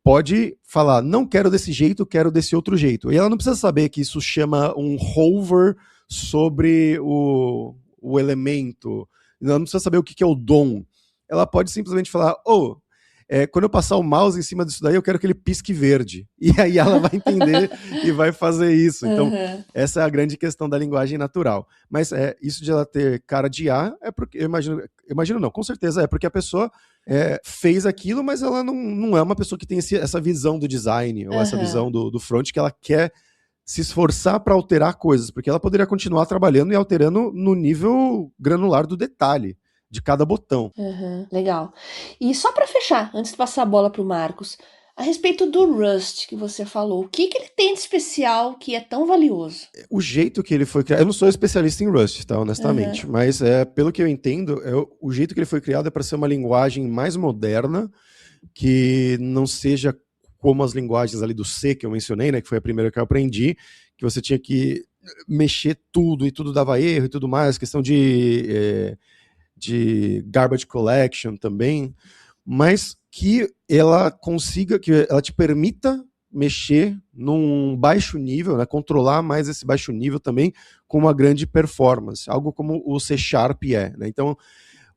pode falar, não quero desse jeito, quero desse outro jeito. E ela não precisa saber que isso chama um hover sobre o elemento. Ela não precisa saber o que é o DOM. Ela pode simplesmente falar, quando eu passar o mouse em cima disso daí, eu quero que ele pisque verde. E aí ela vai entender e vai fazer isso. Então, essa é a grande questão da linguagem natural. Mas isso de ela ter cara de IA, é porque, eu imagino não, com certeza é porque a pessoa fez aquilo, mas ela não é uma pessoa que tem essa visão do design, ou essa visão do front, que ela quer se esforçar para alterar coisas, porque ela poderia continuar trabalhando e alterando no nível granular do detalhe de cada botão. Legal. E só para fechar, antes de passar a bola para o Marcos, a respeito do Rust que você falou, o que ele tem de especial que é tão valioso? O jeito que ele foi criado, eu não sou especialista em Rust, tá, honestamente, mas pelo que eu entendo, o jeito que ele foi criado é para ser uma linguagem mais moderna, que não seja como as linguagens ali do C que eu mencionei, né, que foi a primeira que eu aprendi, que você tinha que mexer tudo e tudo dava erro e tudo mais, questão de garbage collection também, mas que ela consiga, que ela te permita mexer num baixo nível, né, controlar mais esse baixo nível também com uma grande performance, algo como o C# né? Então,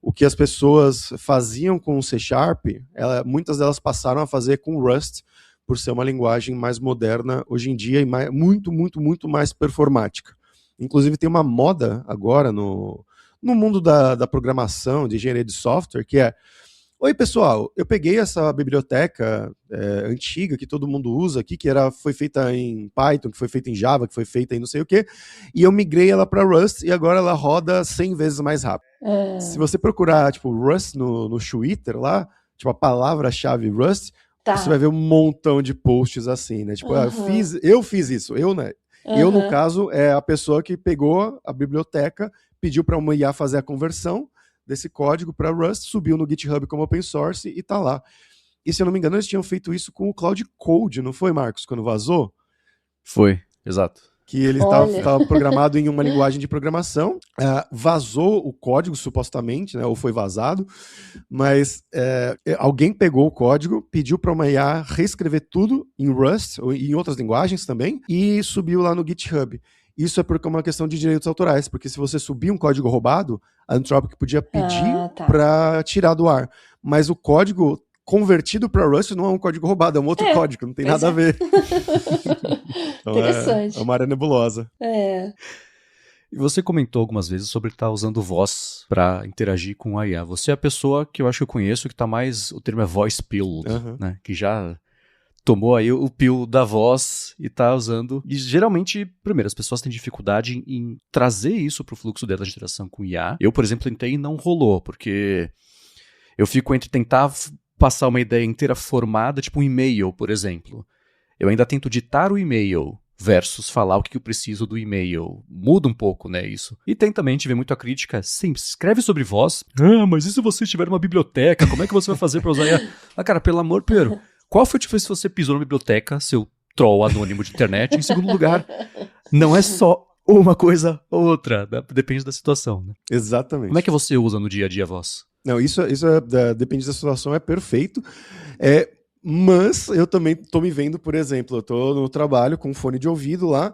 o que as pessoas faziam com o C#, muitas delas passaram a fazer com Rust, por ser uma linguagem mais moderna hoje em dia e muito, muito, muito mais performática. Inclusive tem uma moda agora no mundo da programação, de engenharia de software, que oi pessoal, eu peguei essa biblioteca antiga que todo mundo usa aqui, que foi feita em Python, que foi feita em Java, que foi feita em não sei o quê, e eu migrei ela para Rust e agora ela roda 100 vezes mais rápido. Se você procurar tipo Rust no Twitter lá, tipo a palavra-chave Rust, você vai ver um montão de posts assim, né? Tipo, eu fiz isso, né? Eu, no caso, é a pessoa que pegou a biblioteca, pediu para uma IA fazer a conversão desse código para Rust, subiu no GitHub como open source e tá lá. E se eu não me engano, eles tinham feito isso com o Cloud Code, não foi, Marcos, quando vazou? Foi, exato. Que ele estava programado em uma linguagem de programação, vazou o código, supostamente, né, ou foi vazado, mas alguém pegou o código, pediu para uma IA reescrever tudo em Rust, ou em outras linguagens também, e subiu lá no GitHub. Isso é porque é uma questão de direitos autorais, porque se você subir um código roubado, a Anthropic podia pedir para tirar do ar, mas o código convertido para Rust não é um código roubado, é um outro código, não tem nada a ver. Então, interessante. É uma área nebulosa. E você comentou algumas vezes sobre estar usando voz para interagir com a IA. Você é a pessoa que eu acho que eu conheço que está mais, o termo é voice pilled, né? Que já tomou aí o pill da voz e tá usando. E geralmente, primeiro, as pessoas têm dificuldade em trazer isso pro fluxo dela de interação com IA. Eu, por exemplo, tentei e não rolou, porque eu fico entre tentar passar uma ideia inteira formada, tipo um e-mail, por exemplo. Eu ainda tento ditar o e-mail versus falar o que eu preciso do e-mail. Muda um pouco, né, isso. E tem também, tive muito a crítica, sempre escreve sobre voz. Mas e se você tiver uma biblioteca? Como é que você vai fazer pra usar IA? Cara, pelo amor, Pedro, qual foi a diferença se você pisou na biblioteca, seu troll anônimo de internet? Em segundo lugar, não é só uma coisa ou outra, depende da situação, né? Exatamente. Como é que você usa no dia a dia a voz? Não, isso depende da situação, é perfeito. Mas eu também tô me vendo, por exemplo, eu tô no trabalho com fone de ouvido lá,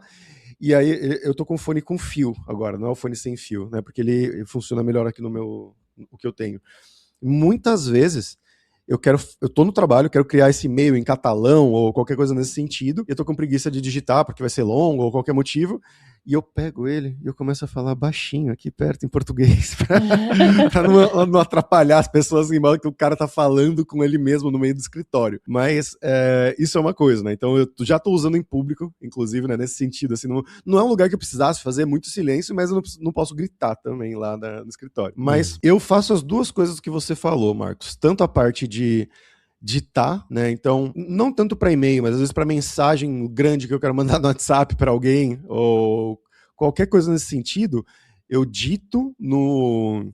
e aí eu tô com fone com fio agora, não é o fone sem fio, né? Porque ele funciona melhor aqui o que eu tenho. Muitas vezes eu tô no trabalho, quero criar esse e-mail em catalão ou qualquer coisa nesse sentido, e eu tô com preguiça de digitar porque vai ser longo ou qualquer motivo, e eu pego ele e eu começo a falar baixinho aqui perto em português pra não atrapalhar as pessoas em modo que o cara tá falando com ele mesmo no meio do escritório. Mas isso é uma coisa, né? Então eu já tô usando em público, inclusive, né, nesse sentido, assim, não é um lugar que eu precisasse fazer muito silêncio, mas eu não posso gritar também lá no escritório. Mas eu faço as duas coisas que você falou, Marcos, tanto a parte de ditar, né? Então, não tanto para e-mail, mas às vezes para mensagem grande que eu quero mandar no WhatsApp para alguém, ou qualquer coisa nesse sentido, eu dito no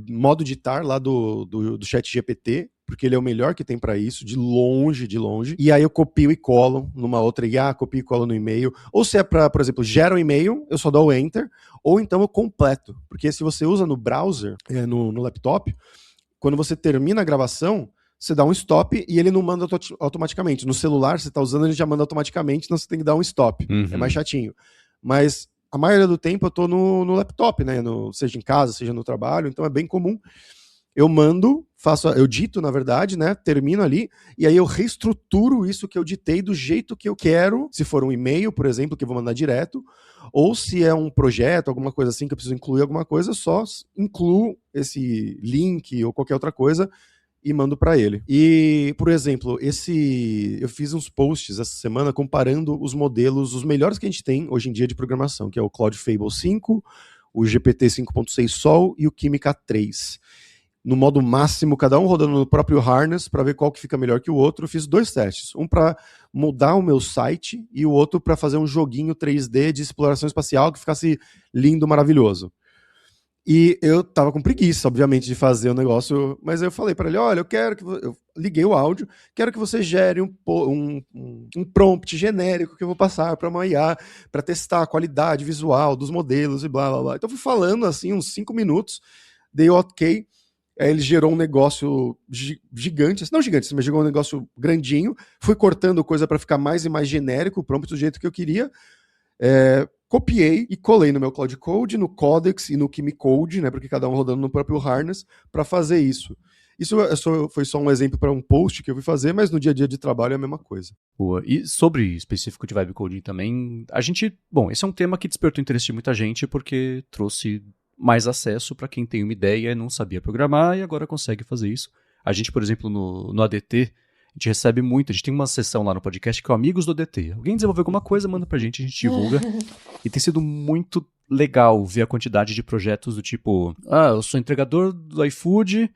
modo ditar lá do ChatGPT, porque ele é o melhor que tem para isso, de longe, e aí eu copio e colo numa outra IA, copio e colo no e-mail, ou se é para, por exemplo, gera um e-mail, eu só dou o Enter, ou então eu completo, porque se você usa no browser, no laptop, quando você termina a gravação, você dá um stop e ele não manda automaticamente. No celular, você está usando, ele já manda automaticamente, então você tem que dar um stop. É mais chatinho. Mas a maioria do tempo eu estou no laptop, né? Seja em casa, seja no trabalho, então é bem comum. Eu mando, eu dito, na verdade, né? Termino ali, e aí eu reestruturo isso que eu ditei do jeito que eu quero, se for um e-mail, por exemplo, que eu vou mandar direto, ou se é um projeto, alguma coisa assim, que eu preciso incluir alguma coisa, eu só incluo esse link ou qualquer outra coisa e mando para ele. E, por exemplo, eu fiz uns posts essa semana comparando os modelos, os melhores que a gente tem hoje em dia de programação, que é o Claude Fable 5, o GPT 5.6 Sol e o Química 3. No modo máximo, cada um rodando no próprio harness para ver qual que fica melhor que o outro. Eu fiz 2 testes, um para mudar o meu site e o outro para fazer um joguinho 3D de exploração espacial que ficasse lindo, maravilhoso. E eu tava com preguiça, obviamente, de fazer o negócio, mas eu falei para ele, olha, eu liguei o áudio, quero que você gere um prompt genérico que eu vou passar para uma IA, para testar a qualidade visual dos modelos e blá, blá, blá. Então eu fui falando, assim, uns 5 minutos, dei ok. Aí ele gerou um negócio gigante, não gigante, mas gerou um negócio grandinho, fui cortando coisa para ficar mais e mais genérico, o prompt do jeito que eu queria, copiei e colei no meu Cloud Code, no Codex e no Chemicode, né, porque cada um rodando no próprio harness, para fazer isso. Isso foi só um exemplo para um post que eu fui fazer, mas no dia a dia de trabalho é a mesma coisa. Boa. E sobre específico de vibe coding também, esse é um tema que despertou interesse de muita gente porque trouxe mais acesso para quem tem uma ideia e não sabia programar e agora consegue fazer isso. A gente, por exemplo, no ADT, a gente recebe muito, a gente tem uma sessão lá no podcast que é o Amigos do ADT. Alguém desenvolveu alguma coisa, manda pra gente, a gente divulga. E tem sido muito legal ver a quantidade de projetos do tipo, eu sou entregador do iFood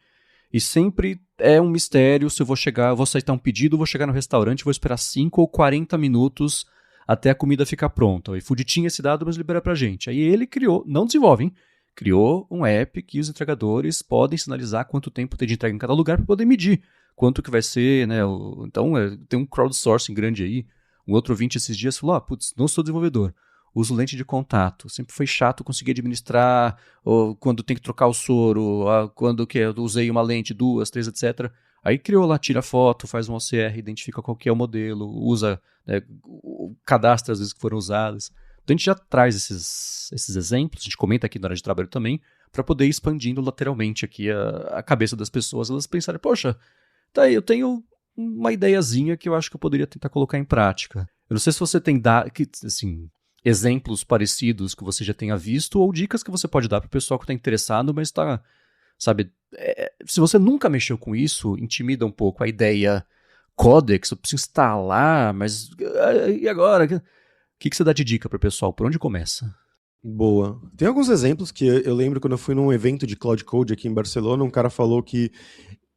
e sempre é um mistério se eu vou aceitar um pedido, vou chegar no restaurante, vou esperar 5 ou 40 minutos até a comida ficar pronta. O iFood tinha esse dado, mas libera pra gente. Aí ele criou, não desenvolve, hein? Criou um app que os entregadores podem sinalizar quanto tempo tem de entrega em cada lugar para poder medir quanto que vai ser, né? Então, tem um crowdsourcing grande aí. Um outro ouvinte esses dias falou, não sou desenvolvedor, uso lente de contato. Sempre foi chato conseguir administrar quando tem que trocar o soro, quando que eu usei uma lente, 2, 3, etc. Aí criou lá, tira foto, faz um OCR, identifica qual que é o modelo, usa, né, cadastra as vezes que foram usadas. Então a gente já traz esses exemplos, a gente comenta aqui na hora de trabalho também, para poder ir expandindo lateralmente aqui a cabeça das pessoas, elas pensarem, poxa, tá aí, eu tenho uma ideiazinha que eu acho que eu poderia tentar colocar em prática. Eu não sei se você tem exemplos parecidos que você já tenha visto ou dicas que você pode dar para o pessoal que está interessado, mas está, sabe, se você nunca mexeu com isso, intimida um pouco a ideia Codex, eu preciso instalar, mas e agora? O que você dá de dica para o pessoal? Por onde começa? Boa. Tem alguns exemplos que eu lembro quando eu fui num evento de Cloud Code aqui em Barcelona, um cara falou que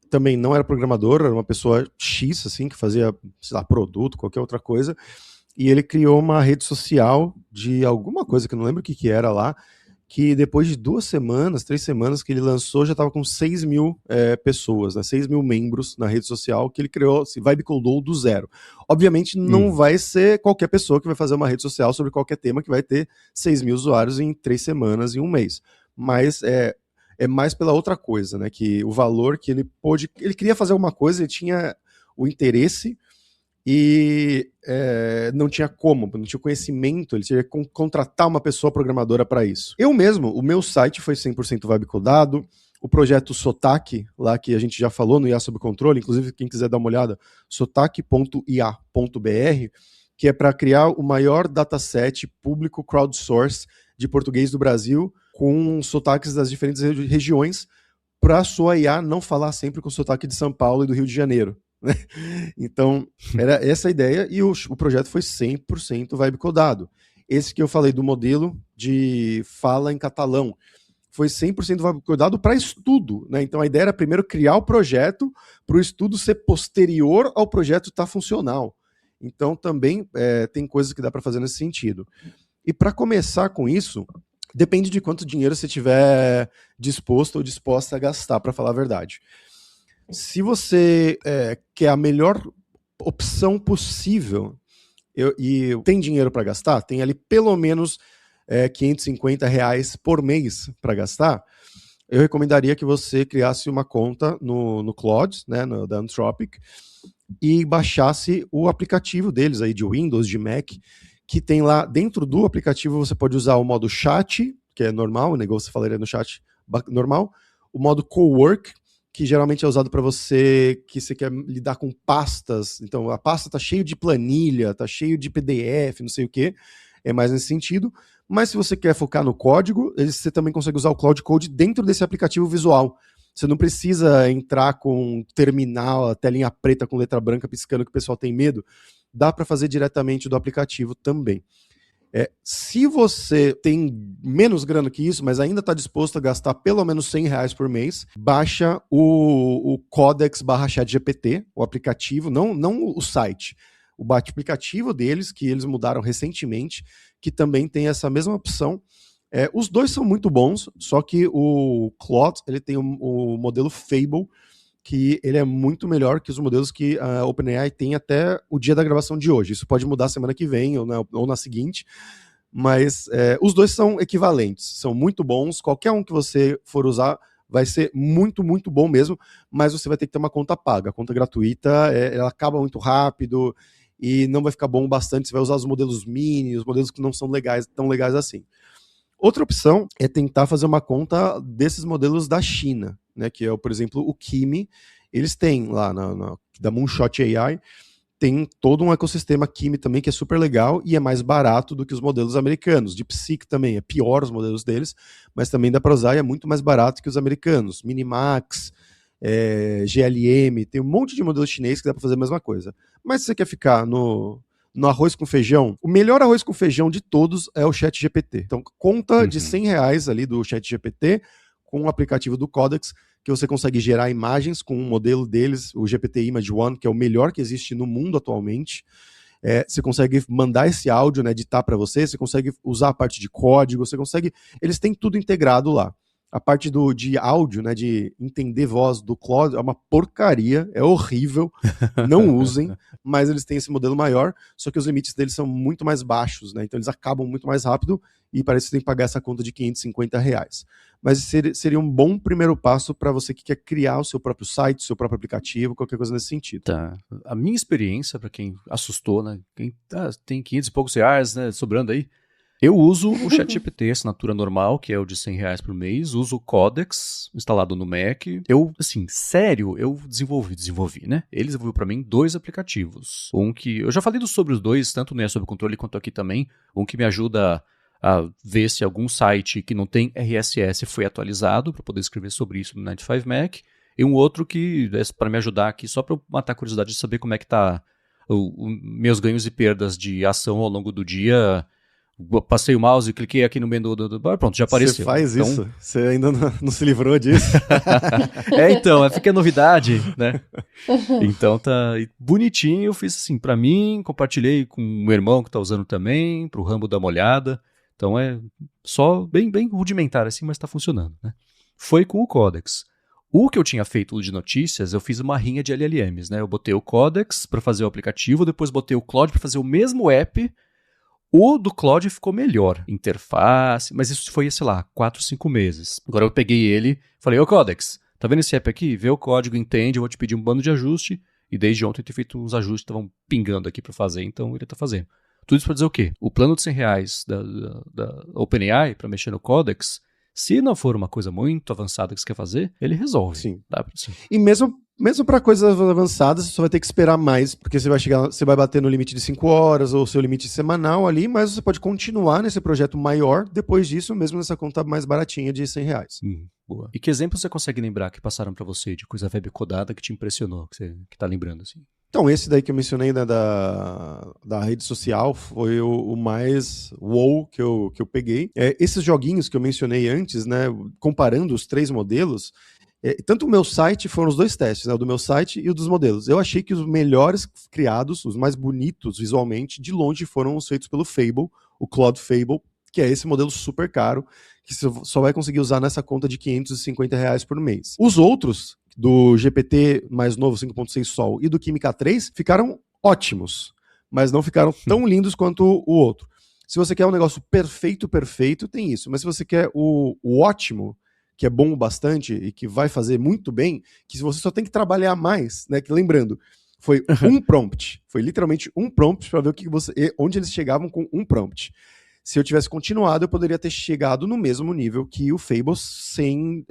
também não era programador, era uma pessoa X, assim, que fazia, sei lá, produto, qualquer outra coisa, e ele criou uma rede social de alguma coisa que eu não lembro o que era lá, que depois de 2 semanas, 3 semanas que ele lançou, já estava com 6 mil pessoas, né, 6 mil membros na rede social, que ele criou, se vibe codou do zero. Obviamente não vai ser qualquer pessoa que vai fazer uma rede social sobre qualquer tema que vai ter 6 mil usuários em 3 semanas, em um mês. Mas é mais pela outra coisa, né, que o valor que ele queria fazer alguma coisa, ele tinha o interesse e não tinha como, não tinha conhecimento, ele tinha que contratar uma pessoa programadora para isso. Eu mesmo, o meu site foi 100% vibe codado, o projeto Sotaque, lá que a gente já falou no IA Sob Controle, inclusive quem quiser dar uma olhada, sotaque.ia.br, que é para criar o maior dataset público crowdsource de português do Brasil, com sotaques das diferentes regiões, para a sua IA não falar sempre com sotaque de São Paulo e do Rio de Janeiro. Né? Então, era essa a ideia, e o projeto foi 100% vibe codado. Esse que eu falei do modelo de fala em catalão. foi 100% cuidado para estudo, né? Então a ideia era primeiro criar o projeto para o estudo ser posterior ao projeto estar funcional. Então também tem coisas que dá para fazer nesse sentido. E para começar com isso, depende de quanto dinheiro você tiver disposto ou disposta a gastar, para falar a verdade. Se você quer a melhor opção possível e tem dinheiro para gastar, tem ali pelo menos R$550 por mês para gastar, eu recomendaria que você criasse uma conta no Claude, né, da Anthropic, e baixasse o aplicativo deles aí de Windows, de Mac, que tem lá dentro do aplicativo. Você pode usar o modo chat, que é normal, o negócio você falaria no chat normal, o modo cowork, que geralmente é usado para você que você quer lidar com pastas. Então a pasta está cheio de planilha, está cheio de PDF, não sei o que, é mais nesse sentido. Mas se você quer focar no código, você também consegue usar o Cloud Code dentro desse aplicativo visual. Você não precisa entrar com terminal, a telinha preta com letra branca piscando, que o pessoal tem medo. Dá para fazer diretamente do aplicativo também. Se você tem menos grana que isso, mas ainda está disposto a gastar pelo menos R$100 por mês, baixa o Codex /ChatGPT, o aplicativo, não o site. O aplicativo deles, que eles mudaram recentemente, que também tem essa mesma opção. Os dois são muito bons, só que o Claude ele tem o modelo Fable, que ele é muito melhor que os modelos que a OpenAI tem até o dia da gravação de hoje. Isso pode mudar semana que vem ou na seguinte, mas os dois são equivalentes, são muito bons. Qualquer um que você for usar vai ser muito, muito bom mesmo, mas você vai ter que ter uma conta paga. A conta gratuita, ela acaba muito rápido e não vai ficar bom bastante. Você vai usar os modelos mini, os modelos que não são tão legais assim. Outra opção é tentar fazer uma conta desses modelos da China, né, que é, por exemplo, o Kimi. Eles têm lá da Moonshot AI, tem todo um ecossistema Kimi também que é super legal e é mais barato do que os modelos americanos. DeepSeek também é pior os modelos deles, mas também dá para usar e é muito mais barato que os americanos. Minimax, GLM, tem um monte de modelo chinês que dá para fazer a mesma coisa. Mas se você quer ficar no arroz com feijão, o melhor arroz com feijão de todos é o ChatGPT. Então, conta de R$100 ali do ChatGPT com o aplicativo do Codex, que você consegue gerar imagens com um modelo deles, o GPT Image One, que é o melhor que existe no mundo atualmente. Você consegue mandar esse áudio, né, editar para você consegue usar a parte de código, eles têm tudo integrado lá. A parte de áudio, né, de entender voz do Claude é uma porcaria, é horrível, não usem, mas eles têm esse modelo maior, só que os limites deles são muito mais baixos, né, então eles acabam muito mais rápido e parece que você tem que pagar essa conta de R$550. Mas seria um bom primeiro passo para você que quer criar o seu próprio site, o seu próprio aplicativo, qualquer coisa nesse sentido. Tá. A minha experiência, para quem assustou, né, quem tem 500 e poucos reais, né, sobrando aí, eu uso o ChatGPT, assinatura normal, que é o de R$100 por mês, uso o Codex, instalado no Mac. Eu desenvolvi, né? Ele desenvolveu para mim 2 aplicativos. Um que, eu já falei sobre os dois, tanto no Sobre Controle quanto aqui também. Um que me ajuda a ver se algum site que não tem RSS foi atualizado, para poder escrever sobre isso no 95Mac. E um outro que é para me ajudar aqui, só para eu matar a curiosidade de saber como é que tá meus ganhos e perdas de ação ao longo do dia. Passei o mouse e cliquei aqui no menu pronto, já apareceu. Você faz isso? Você ainda não se livrou disso? Então, fica novidade, né? Então tá bonitinho, eu fiz assim pra mim, compartilhei com o meu irmão que tá usando também, pro Rambo dar uma olhada. Então é só bem rudimentar assim, mas tá funcionando, né? Foi com o Codex. O que eu tinha feito de notícias, eu fiz uma rinha de LLMs, né? Eu botei o Codex para fazer o aplicativo, depois botei o Claude para fazer o mesmo app. O do Claude ficou melhor, interface, mas isso foi, 4, 5 meses. Agora eu peguei ele, falei, ô Codex, tá vendo esse app aqui? Vê o código, entende, eu vou te pedir um bando de ajuste, e desde ontem eu tenho feito uns ajustes que estavam pingando aqui para fazer, então ele tá fazendo. Tudo isso para dizer o quê? O plano de R$100 da OpenAI para mexer no Codex, se não for uma coisa muito avançada que você quer fazer, ele resolve. Sim. Sim. E mesmo para coisas avançadas, você só vai ter que esperar mais, porque você vai bater no limite de 5 horas ou seu limite semanal ali, mas você pode continuar nesse projeto maior depois disso, mesmo nessa conta mais baratinha de R$100. Boa. E que exemplo você consegue lembrar que passaram para você de coisa web codada que te impressionou, que tá lembrando assim? Então, esse daí que eu mencionei, né, da rede social foi o mais wow que eu peguei. Esses joguinhos que eu mencionei antes, né, comparando os 3 modelos, tanto o meu site, foram os 2 testes, né, o do meu site e o dos modelos. Eu achei que os melhores criados, os mais bonitos visualmente, de longe foram os feitos pelo Fable, o Claude Fable, que é esse modelo super caro, que você só vai conseguir usar nessa conta de R$ 550 por mês. Os outros, do GPT mais novo 5.6 Sol e do Química 3, ficaram ótimos, mas não ficaram tão lindos quanto o outro. Se você quer um negócio perfeito, tem isso. Mas se você quer o ótimo, que é bom o bastante e que vai fazer muito bem, que você só tem que trabalhar mais, né? Que lembrando, foi um prompt. Foi literalmente um prompt para ver onde eles chegavam com um prompt. Se eu tivesse continuado, eu poderia ter chegado no mesmo nível que o Fable, sem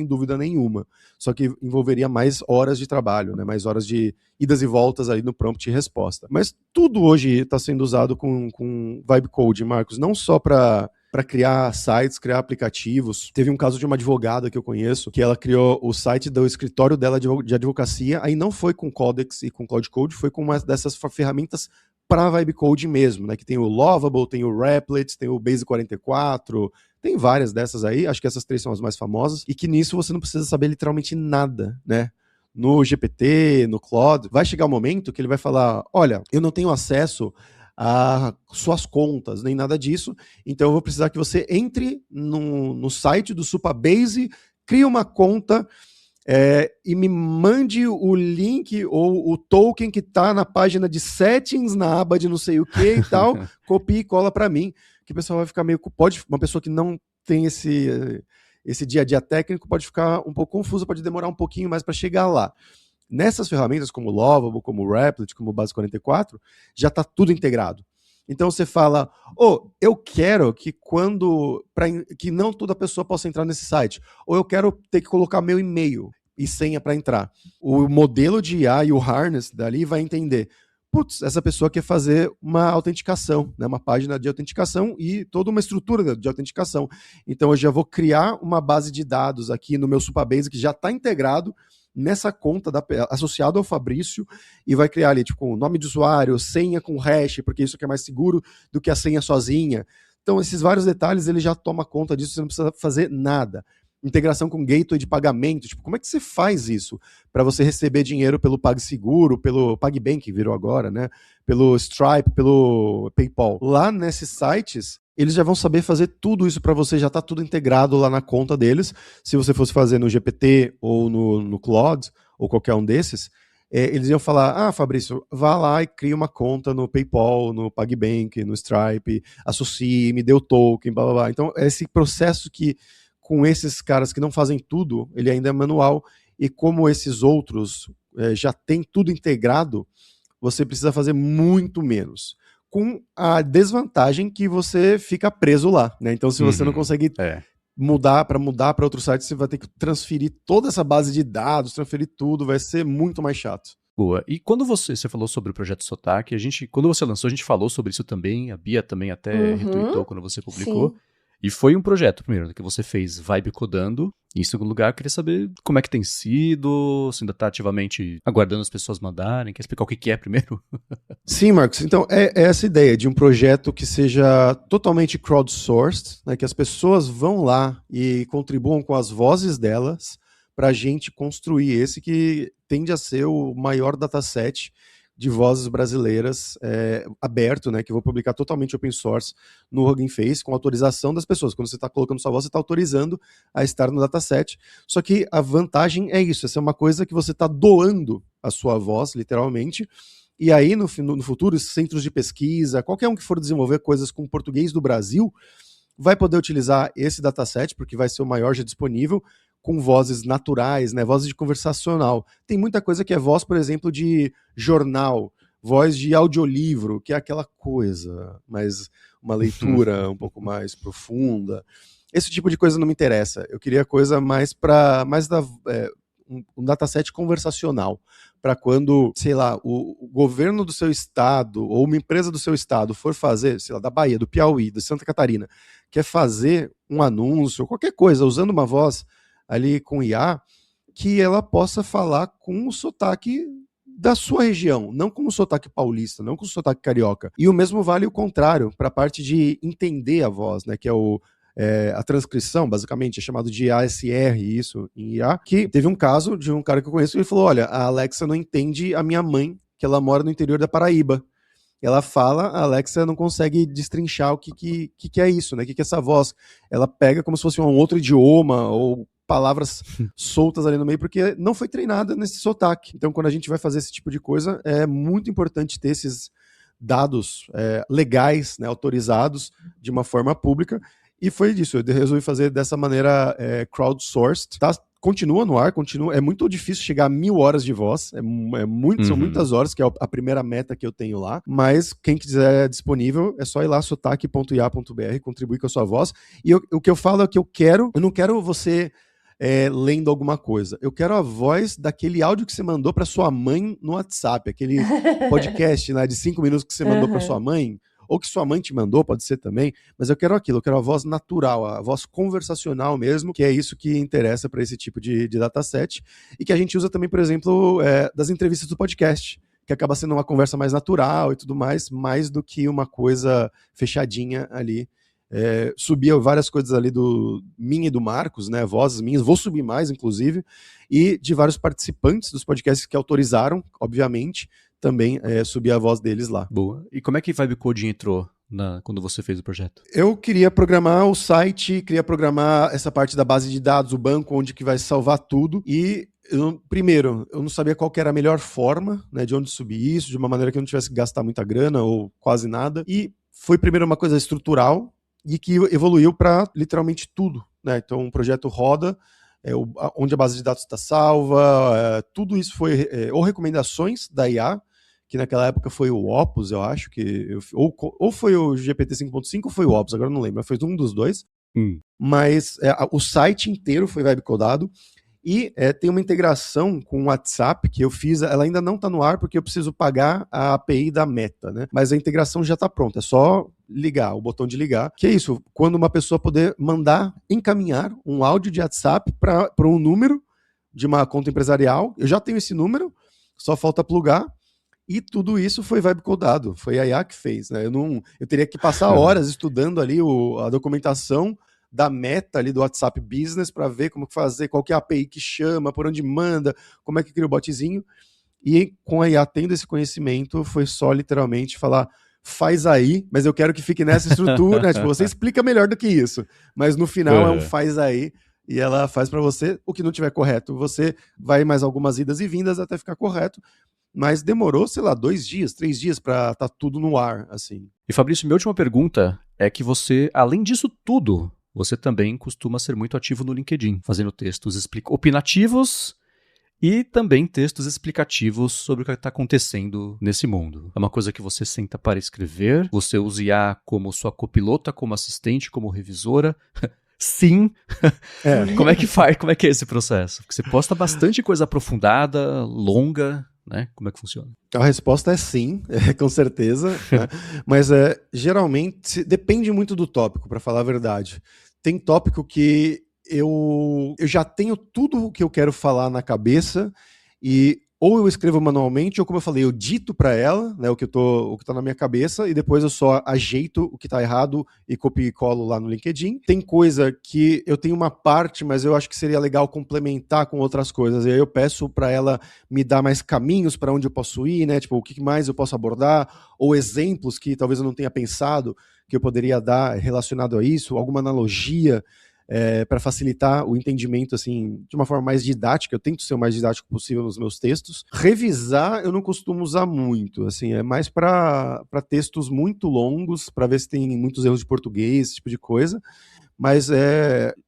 dúvida nenhuma. Só que envolveria mais horas de trabalho, né? Mais horas de idas e voltas ali no prompt e resposta. Mas tudo hoje está sendo usado com Vibe Code, Marcos, não só para criar sites, criar aplicativos. Teve um caso de uma advogada que eu conheço, que ela criou o site do escritório dela de advocacia, aí não foi com Codex e com Cloud Code, foi com uma dessas ferramentas para Vibe Code mesmo, né? Que tem o Lovable, tem o Replit, tem o Base 44, tem várias dessas aí, acho que essas 3 são as mais famosas, e que nisso você não precisa saber literalmente nada, né? No GPT, no Claude, vai chegar um momento que ele vai falar, olha, eu não tenho acesso a suas contas, nem nada disso, então eu vou precisar que você entre no site do Supabase, crie uma conta e me mande o link ou o token que está na página de settings, na aba de não sei o que e tal, copia e cola para mim, que o pessoal vai ficar uma pessoa que não tem esse dia a dia técnico pode ficar um pouco confusa, pode demorar um pouquinho mais para chegar lá. Nessas ferramentas como o Lovable, como o Replit, como o Base 44, já está tudo integrado. Então você fala, eu quero que que não toda pessoa possa entrar nesse site, ou eu quero ter que colocar meu e-mail e senha para entrar. O modelo de IA e o harness dali vai entender, essa pessoa quer fazer uma autenticação, né, uma página de autenticação e toda uma estrutura de autenticação. Então eu já vou criar uma base de dados aqui no meu Supabase que já está integrado nessa conta associado ao Fabrício e vai criar ali tipo nome de usuário, senha com hash, porque isso aqui é mais seguro do que a senha sozinha. Então esses vários detalhes ele já toma conta disso, você não precisa fazer nada. Integração com gateway de pagamento, tipo, como é que você faz isso para você receber dinheiro pelo PagSeguro, pelo PagBank, que virou agora, né? Pelo Stripe, pelo PayPal. Lá nesses sites, eles já vão saber fazer tudo isso para você, já está tudo integrado lá na conta deles. Se você fosse fazer no GPT ou no Claude, ou qualquer um desses, eles iam falar, Fabrício, vá lá e cria uma conta no PayPal, no PagBank, no Stripe, associe, me dê o token, blá blá blá. Então, esse processo que com esses caras que não fazem tudo, ele ainda é manual, e como esses outros já tem tudo integrado, você precisa fazer muito menos. Com a desvantagem que você fica preso lá, né? Então, se você não consegue mudar para outro site, você vai ter que transferir toda essa base de dados, transferir tudo, vai ser muito mais chato. Boa. E quando você falou sobre o projeto Sotaque, quando você lançou, a gente falou sobre isso também, a Bia também até retweetou quando você publicou. Sim. E foi um projeto, primeiro, que você fez Vibe codando. E em segundo lugar, eu queria saber como é que tem sido, se ainda está ativamente aguardando as pessoas mandarem. Quer explicar o que é primeiro? Sim, Marcos. Então, é essa ideia de um projeto que seja totalmente crowdsourced, né, que as pessoas vão lá e contribuam com as vozes delas para a gente construir esse que tende a ser o maior dataset de vozes brasileiras aberto, né, que eu vou publicar totalmente open source no Hugging Face, com autorização das pessoas. Quando você está colocando sua voz, você está autorizando a estar no dataset. Só que a vantagem é isso, essa é uma coisa que você está doando a sua voz, literalmente, e aí no futuro, centros de pesquisa, qualquer um que for desenvolver coisas com português do Brasil, vai poder utilizar esse dataset, porque vai ser o maior já disponível, com vozes naturais, né, vozes de conversacional. Tem muita coisa que é voz, por exemplo, de jornal, voz de audiolivro, que é aquela coisa, mas uma leitura um pouco mais profunda. Esse tipo de coisa não me interessa. Eu queria coisa um dataset conversacional, para quando, sei lá, o governo do seu estado ou uma empresa do seu estado for fazer, sei lá, da Bahia, do Piauí, de Santa Catarina, quer fazer um anúncio, qualquer coisa, usando uma voz ali com IA, que ela possa falar com o sotaque da sua região, não com o sotaque paulista, não com o sotaque carioca. E o mesmo vale o contrário, para a parte de entender a voz, né, que é a transcrição, basicamente, é chamado de ASR, isso, em IA, que teve um caso de um cara que eu conheço, que ele falou, olha, a Alexa não entende a minha mãe, que ela mora no interior da Paraíba. Ela fala, a Alexa não consegue destrinchar o que é isso, né? O que é essa voz. Ela pega como se fosse um outro idioma ou palavras soltas ali no meio, porque não foi treinada nesse sotaque. Então, quando a gente vai fazer esse tipo de coisa, é muito importante ter esses dados legais, né, autorizados de uma forma pública. E foi disso, eu resolvi fazer dessa maneira crowdsourced, tá? Continua no ar, é muito difícil chegar a 1000 horas de voz, são muitas horas, que é a primeira meta que eu tenho lá, mas quem quiser disponível, é só ir lá, sotaque.ia.br, contribuir com a sua voz, e o que eu falo é que eu não quero você lendo alguma coisa, eu quero a voz daquele áudio que você mandou para sua mãe no WhatsApp, aquele podcast lá de 5 minutos que você mandou para sua mãe, ou que sua mãe te mandou, pode ser também, mas eu quero aquilo, eu quero a voz natural, a voz conversacional mesmo, que é isso que interessa para esse tipo de dataset, e que a gente usa também, por exemplo, das entrevistas do podcast, que acaba sendo uma conversa mais natural e tudo mais do que uma coisa fechadinha ali. Subia várias coisas ali minha e do Marcos, né, vozes minhas, vou subir mais, inclusive, e de vários participantes dos podcasts que autorizaram, obviamente, também subir a voz deles lá. Boa. E como é que Vibe Coding entrou quando você fez o projeto? Eu queria programar o site, queria programar essa parte da base de dados, o banco, onde que vai salvar tudo, e primeiro, eu não sabia qual que era a melhor forma, né, de onde subir isso, de uma maneira que eu não tivesse que gastar muita grana ou quase nada, e foi primeiro uma coisa estrutural, e que evoluiu para literalmente tudo, né? Então o projeto roda, onde a base de dados está salva, tudo isso foi ou recomendações da IA, que naquela época foi o Opus, eu acho, ou foi o GPT 5.5 ou foi o Opus, agora não lembro, mas foi um dos dois. Mas o site inteiro foi webcodado, e tem uma integração com o WhatsApp que eu fiz, ela ainda não está no ar porque eu preciso pagar a API da Meta, né? Mas a integração já está pronta, é só ligar, o botão de ligar, que é isso, quando uma pessoa poder encaminhar um áudio de WhatsApp para um número de uma conta empresarial, eu já tenho esse número, só falta plugar, e tudo isso foi webcodado, foi a IA que fez, né? Eu teria que passar horas estudando ali a documentação da Meta ali do WhatsApp Business para ver como fazer, qual que é a API que chama, por onde manda, como é que cria o botzinho, e com a IA tendo esse conhecimento, foi só literalmente falar, faz aí, mas eu quero que fique nessa estrutura, né? Tipo, você explica melhor do que isso, mas no final é um faz aí, e ela faz para você, o que não tiver correto, você vai mais algumas idas e vindas até ficar correto, mas demorou, sei lá, 2 dias, 3 dias para tá tudo no ar, assim. E Fabrício, minha última pergunta é que você, além disso tudo, você também costuma ser muito ativo no LinkedIn, fazendo textos opinativos e também textos explicativos sobre o que está acontecendo nesse mundo. É uma coisa que você senta para escrever, você usa IA como sua copilota, como assistente, como revisora. Sim. Como é que faz? Como é que é esse processo? Porque você posta bastante coisa aprofundada, longa, né? Como é que funciona? A resposta é sim, com certeza, né? Mas geralmente depende muito do tópico, para falar a verdade. Tem tópico que eu já tenho tudo o que eu quero falar na cabeça, e ou eu escrevo manualmente, ou como eu falei, eu dito para ela, né, o que tá na minha cabeça, e depois eu só ajeito o que tá errado e copio e colo lá no LinkedIn. Tem coisa que eu tenho uma parte, mas eu acho que seria legal complementar com outras coisas, e aí eu peço para ela me dar mais caminhos para onde eu posso ir, né, tipo, o que mais eu posso abordar, ou exemplos que talvez eu não tenha pensado que eu poderia dar relacionado a isso, alguma analogia, para facilitar o entendimento, assim, de uma forma mais didática. Eu tento ser o mais didático possível nos meus textos. Revisar eu não costumo usar muito, assim, é mais para textos muito longos, para ver se tem muitos erros de português, esse tipo de coisa. Mas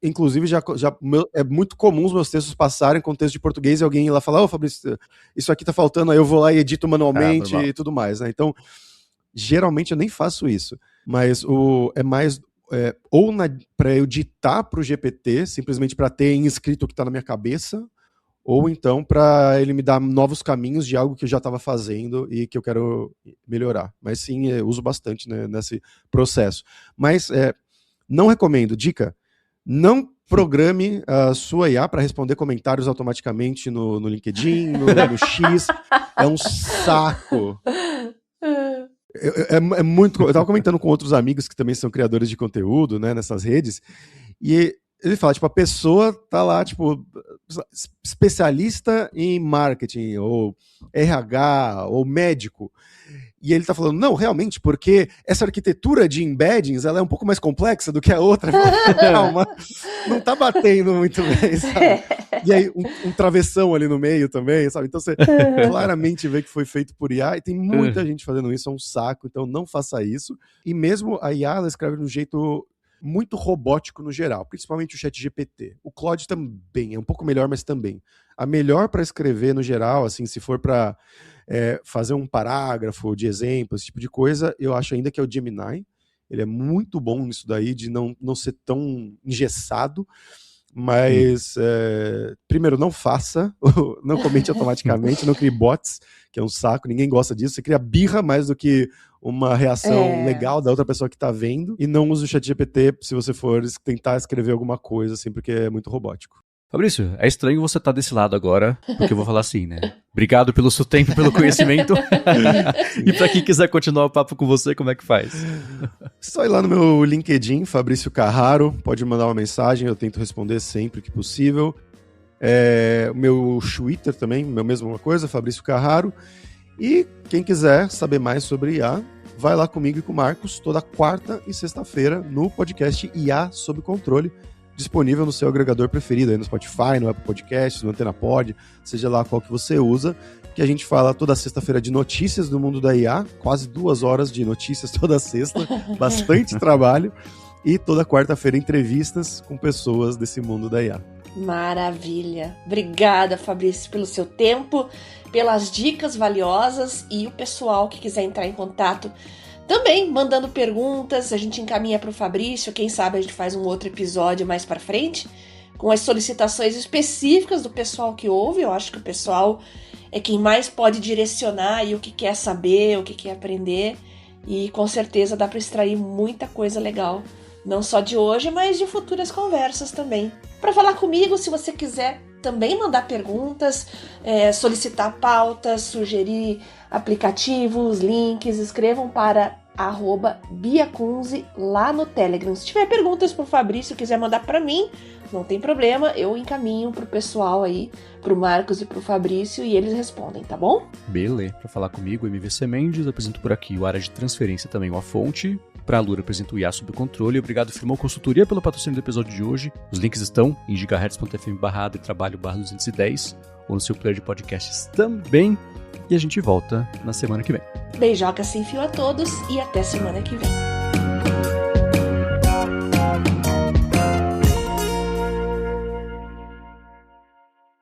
inclusive é muito comum os meus textos passarem com texto de português e alguém ir lá falar, Fabrício, isso aqui tá faltando, aí eu vou lá e edito manualmente e tudo mais, né? Então, geralmente eu nem faço isso, mas é mais ou para eu ditar para o GPT, simplesmente para ter em escrito o que está na minha cabeça, ou então para ele me dar novos caminhos de algo que eu já estava fazendo e que eu quero melhorar. Mas sim, eu uso bastante, né, nesse processo. Mas não recomendo, dica, não programe a sua IA para responder comentários automaticamente no LinkedIn, no X. É um saco. É muito. Eu tava comentando com outros amigos que também são criadores de conteúdo, né, nessas redes, e ele fala, tipo, a pessoa tá lá, tipo, especialista em marketing, ou RH, ou médico. E ele tá falando, não, realmente, porque essa arquitetura de embeddings, ela é um pouco mais complexa do que a outra. Calma, não tá batendo muito bem, sabe? E aí, um travessão ali no meio também, sabe? Então você claramente vê que foi feito por IA, e tem muita gente fazendo isso, é um saco, então não faça isso. E mesmo a IA, ela escreve de um jeito muito robótico no geral, principalmente o ChatGPT. O Claude também, é um pouco melhor, mas também. A melhor para escrever no geral, assim, se for para fazer um parágrafo de exemplo, esse tipo de coisa, eu acho ainda que é o Gemini. Ele é muito bom nisso daí, de não ser tão engessado, mas primeiro, não faça, não comente automaticamente, não crie bots, que é um saco, ninguém gosta disso, você cria birra mais do que uma reação legal da outra pessoa que tá vendo, e não use o ChatGPT se você for tentar escrever alguma coisa, assim, porque é muito robótico. Fabrício, é estranho você estar desse lado agora, porque eu vou falar assim, né? Obrigado pelo seu tempo e pelo conhecimento. E pra quem quiser continuar o papo com você, como é que faz? Só ir lá no meu LinkedIn, Fabrício Carraro, pode mandar uma mensagem, eu tento responder sempre que possível. O meu Twitter também, mesma coisa, Fabrício Carraro. E quem quiser saber mais sobre IA, vai lá comigo e com o Marcos, toda quarta e sexta-feira, no podcast IA Sob Controle, disponível no seu agregador preferido, aí no Spotify, no Apple Podcasts, no Antena Pod, seja lá qual que você usa, que a gente fala toda sexta-feira de notícias do mundo da IA, quase 2 horas de notícias toda sexta, bastante trabalho, e toda quarta-feira entrevistas com pessoas desse mundo da IA. Maravilha! Obrigada, Fabrício, pelo seu tempo, pelas dicas valiosas, e o pessoal que quiser entrar em contato também mandando perguntas, a gente encaminha para o Fabrício, quem sabe a gente faz um outro episódio mais para frente, com as solicitações específicas do pessoal que ouve. Eu acho que o pessoal é quem mais pode direcionar aí o que quer saber, o que quer aprender, e com certeza dá para extrair muita coisa legal, não só de hoje, mas de futuras conversas também. Para falar comigo, se você quiser também mandar perguntas, solicitar pautas, sugerir aplicativos, links, escrevam para @biacunze lá no Telegram. Se tiver perguntas pro Fabrício, quiser mandar para mim, não tem problema, eu encaminho pro pessoal aí, pro Marcos e pro Fabrício, e eles respondem, tá bom? Beleza. Para falar comigo, MVC Mendes, apresento por aqui o Área de Transferência, também o A Fonte. Para a Alura, apresento o IA Sob Controle. Obrigado, Firmão Consultoria, pelo patrocínio do episódio de hoje. Os links estão em gigahertz.fm/trabalho/210 ou no seu player de podcasts também. E a gente volta na semana que vem. Beijoca sem fio a todos e até semana que vem.